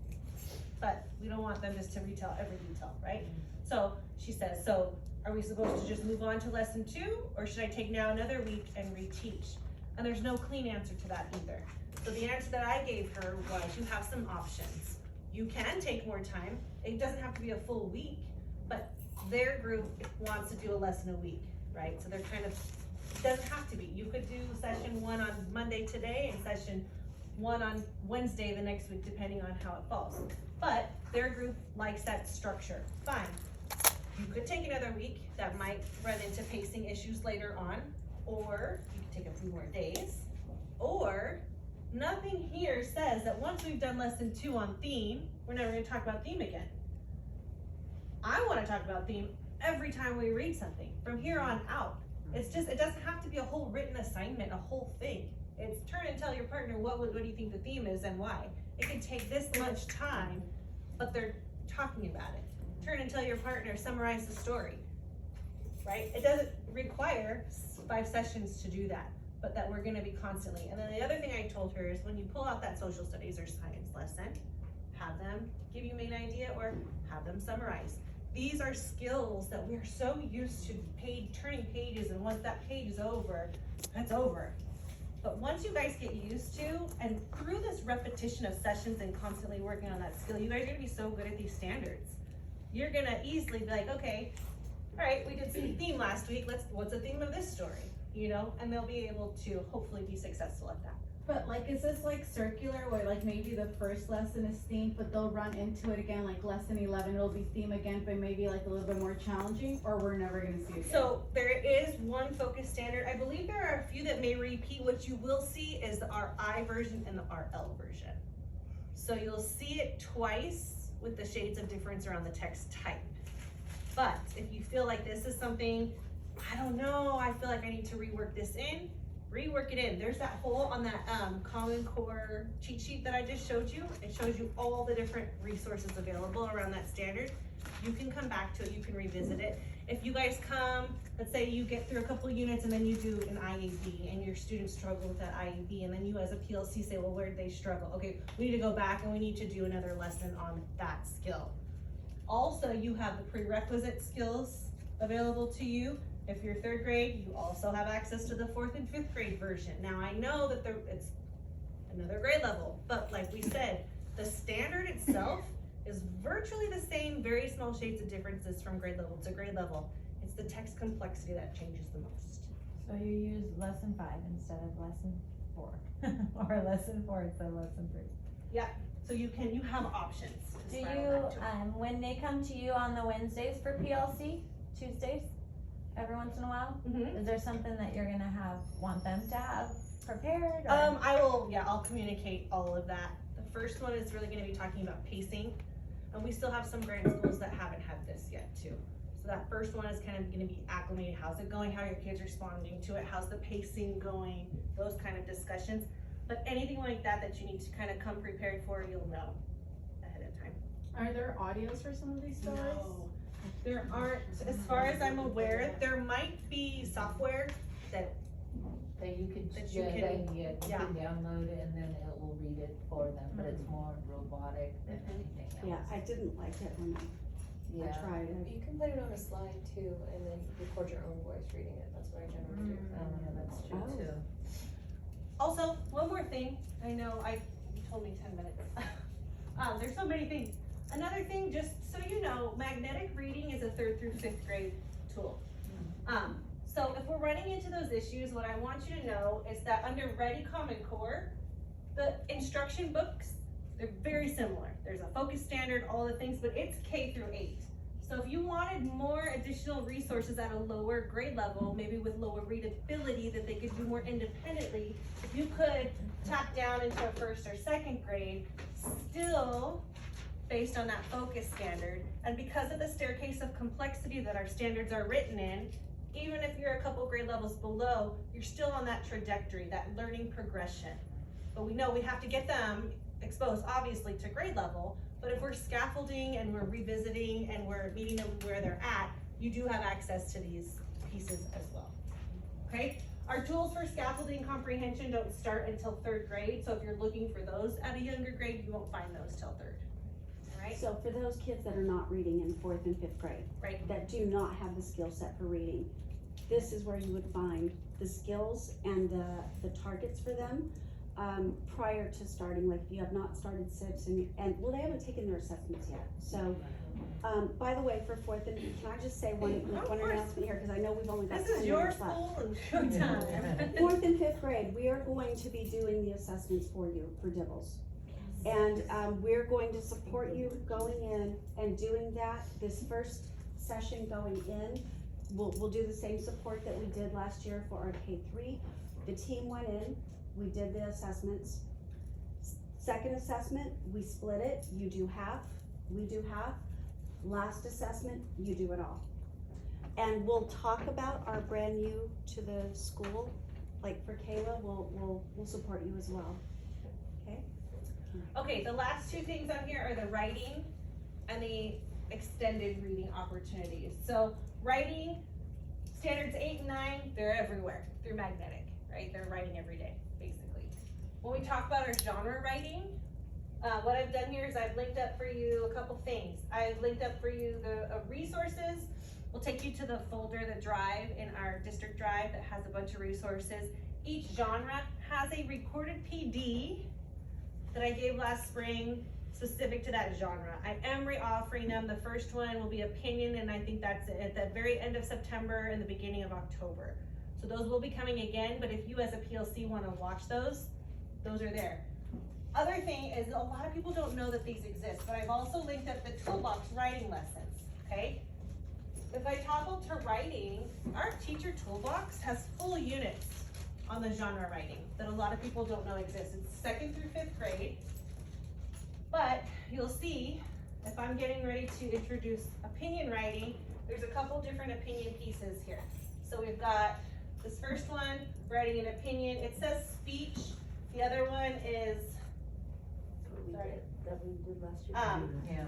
But we don't want them just to retell every detail, right? So she says, so are we supposed to just move on to lesson 2, or should I take now another week and reteach? And there's no clean answer to that either. So the answer that I gave her was, you have some options. You can take more time. It doesn't have to be a full week, but their group wants to do a lesson a week, right? So they're kind of, it doesn't have to be. You could do session 1 on Monday today and session 1 on Wednesday the next week, depending on how it falls. But their group likes that structure. Fine. You could take another week. That might run into pacing issues later on, or you could take a few more days, or nothing here says that once we've done lesson 2 on theme, we're never going to talk about theme again. I want to talk about theme every time we read something from here on out. It's just, it doesn't have to be a whole written assignment, a whole thing. It's turn and tell your partner what do you think the theme is and why. It can take this much time, but they're talking about it. Turn and tell your partner, summarize the story, right? It doesn't require 5 sessions to do that, but that we're gonna be constantly. And then the other thing I told her is when you pull out that social studies or science lesson, have them give you main idea or have them summarize. these are skills that we are so used to turning pages, and once that page is over, that's over. But once you guys get used to, and through this repetition of sessions and constantly working on that skill, you guys are gonna be so good at these standards. You're gonna easily be like, okay, all right, we did some theme last week, what's the theme of this story? You know, and they'll be able to hopefully be successful at that. But like, is this like circular where like maybe the first lesson is theme, but they'll run into it again, like lesson 11, it'll be theme again, but maybe like a little bit more challenging, or we're never gonna see it again? So there is one focus standard. I believe there are a few that may repeat. What you will see is the RI version and the RL version. So you'll see it twice with the shades of difference around the text type. But if you feel like this is something, I don't know, I feel like I need to rework this in, rework it in. There's that hole on that Common Core cheat sheet that I just showed you. It shows you all the different resources available around that standard. You can come back to it, you can revisit it. If you guys come, let's say you get through a couple units and then you do an IAB and your students struggle with that IAB, and then you as a PLC say, well, where did they struggle? Okay, we need to go back and we need to do another lesson on that skill. Also, you have the prerequisite skills available to you. If you're third grade, you also have access to the 4th and 5th grade version. Now, I know that it's another grade level, but like we said, the standard itself is virtually the same, very small shades of differences from grade level to grade level. It's the text complexity that changes the most. So you use lesson 5 instead of lesson 4, or lesson 4 instead of lesson 3. So you have options. Do Just you, rattle that to it. when they come to you on the Wednesdays for PLC, Tuesdays, every once in a while, is there something that you're gonna want them to have prepared? Or? I'll communicate all of that. The first one is really gonna be talking about pacing. And we still have some grade schools that haven't had this yet too. So that first one is kind of gonna be acclimated. How's it going? How are your kids responding to it? How's the pacing going? Those kind of discussions. But anything like that that you need to kind of come prepared for, you'll know ahead of time. Are there audios for some of these stories? No, there aren't, as far as I'm aware. There might be software that That you could, That you yeah, can- that you yeah. can download it and then it will read it for them, but it's more robotic than anything else. Yeah, I didn't like it when I Yeah. tried it. You can put it on a slide too, and then record your own voice reading it, that's what I generally do. Oh, yeah, that's true Oh. too. Also, one more thing, I know you told me 10 minutes. There's so many things. Another thing, just so you know, magnetic reading is a 3rd through 5th grade tool. So if we're running into those issues, what I want you to know is that under Ready Common Core, the instruction books, they're very similar. There's a focus standard, all the things, but it's K through 8. So if you wanted more additional resources at a lower grade level, maybe with lower readability that they could do more independently, you could tap down into a 1st or 2nd grade, still based on that focus standard. And because of the staircase of complexity that our standards are written in, even if you're a couple grade levels below, you're still on that trajectory, that learning progression. But we know we have to get them exposed, obviously, to grade level. But if we're scaffolding and we're revisiting and we're meeting them where they're at, you do have access to these pieces as well. Okay? Our tools for scaffolding comprehension don't start until 3rd grade. So if you're looking for those at a younger grade, you won't find those till 3rd. All right? So for those kids that are not reading in 4th and 5th grade, Right. that do not have the skill set for reading, this is where you would find the skills and the targets for them prior to starting. Like if you have not started SIPs and well, they haven't taken their assessments yet. So by the way, for 4th and can I just say one course. announcement here, because I know we've only got This is 10 your minutes left. school and your time. 4th and 5th grade, we are going to be doing the assessments for you for DIBELS. And we're going to support you going in and doing that. This first session going in, we'll do the same support that we did last year for our K3. The team went in, we did the assessments. Second assessment, we split it, you do half, we do half. Last assessment, you do it all. And we'll talk about our brand new to the school, like for Kayla, we'll support you as well, okay? Okay, the last 2 things on here are the writing and the extended reading opportunities. So writing, standards 8 and 9, they're everywhere through magnetic, right? They're writing every day, basically. When we talk about our genre writing, What I've done here is I've linked up for you a couple things. I've linked up for you the resources. We'll take you to the folder, the drive in our district drive that has a bunch of resources. Each genre has a recorded PD that I gave last spring specific to that genre. I am re-offering them. The first one will be opinion, and I think that's at the very end of September and the beginning of October. So those will be coming again, but if you as a PLC want to watch those are there. Other thing is, a lot of people don't know that these exist, but I've also linked up the toolbox writing lessons, okay? If I toggle to writing, our teacher toolbox has full units on the genre writing that a lot of people don't know exists. It's 2nd through 5th grade, but you'll see if I'm getting ready to introduce opinion writing, there's a couple different opinion pieces here. So we've got this first one, writing an opinion. It says speech. The other one is That we did last year. Yeah.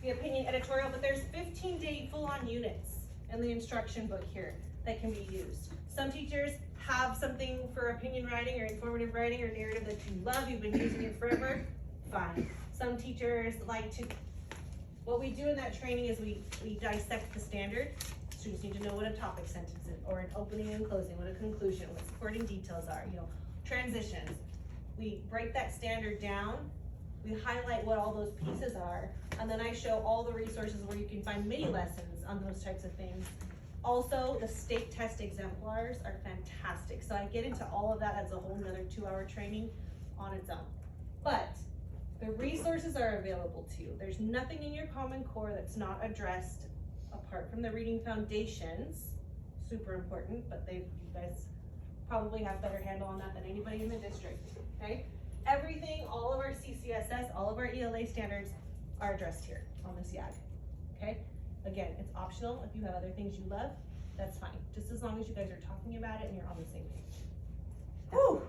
the opinion editorial, but there's 15-day full-on units in the instruction book here that can be used. Some teachers have something for opinion writing or informative writing or narrative that you love, you've been using it forever, fine. Some teachers like to, what we do in that training is we dissect the standard. Students need to know what a topic sentence is, or an opening and closing, what a conclusion, what supporting details are, transitions. We break that standard down, we highlight what all those pieces are, and then I show all the resources where you can find mini lessons on those types of things. Also, the state test exemplars are fantastic. So I get into all of that as a whole nother 2-hour training on its own. But the resources are available to you. There's nothing in your Common Core that's not addressed apart from the reading foundations. Super important, but you guys probably have better handle on that than anybody in the district, okay? Everything, all of our CCSS, all of our ELA standards are addressed here on the SIAG, okay? Again, it's optional. If you have other things you love, that's fine. Just as long as you guys are talking about it and you're on the same page. Whew.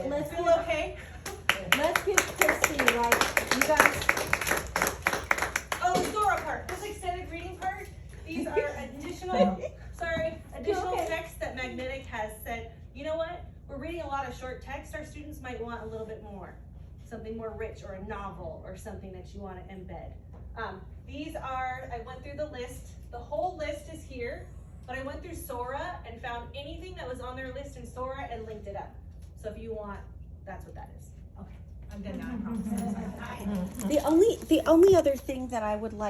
Let's Feel give- okay? Let's give Christy, right, you guys, Oh, the Sora part, this extended reading part, these are additional, additional Okay. text that Magnetic has said, you know what? We're reading a lot of short text, our students might want a little bit more. Something more rich, or a novel, or something that you want to embed. These are, I went through the list, the whole list is here, but I went through Sora and found anything that was on their list in Sora and linked it up. So if you want, that's what that is. Okay, I'm done now, I promise. the only other thing that I would like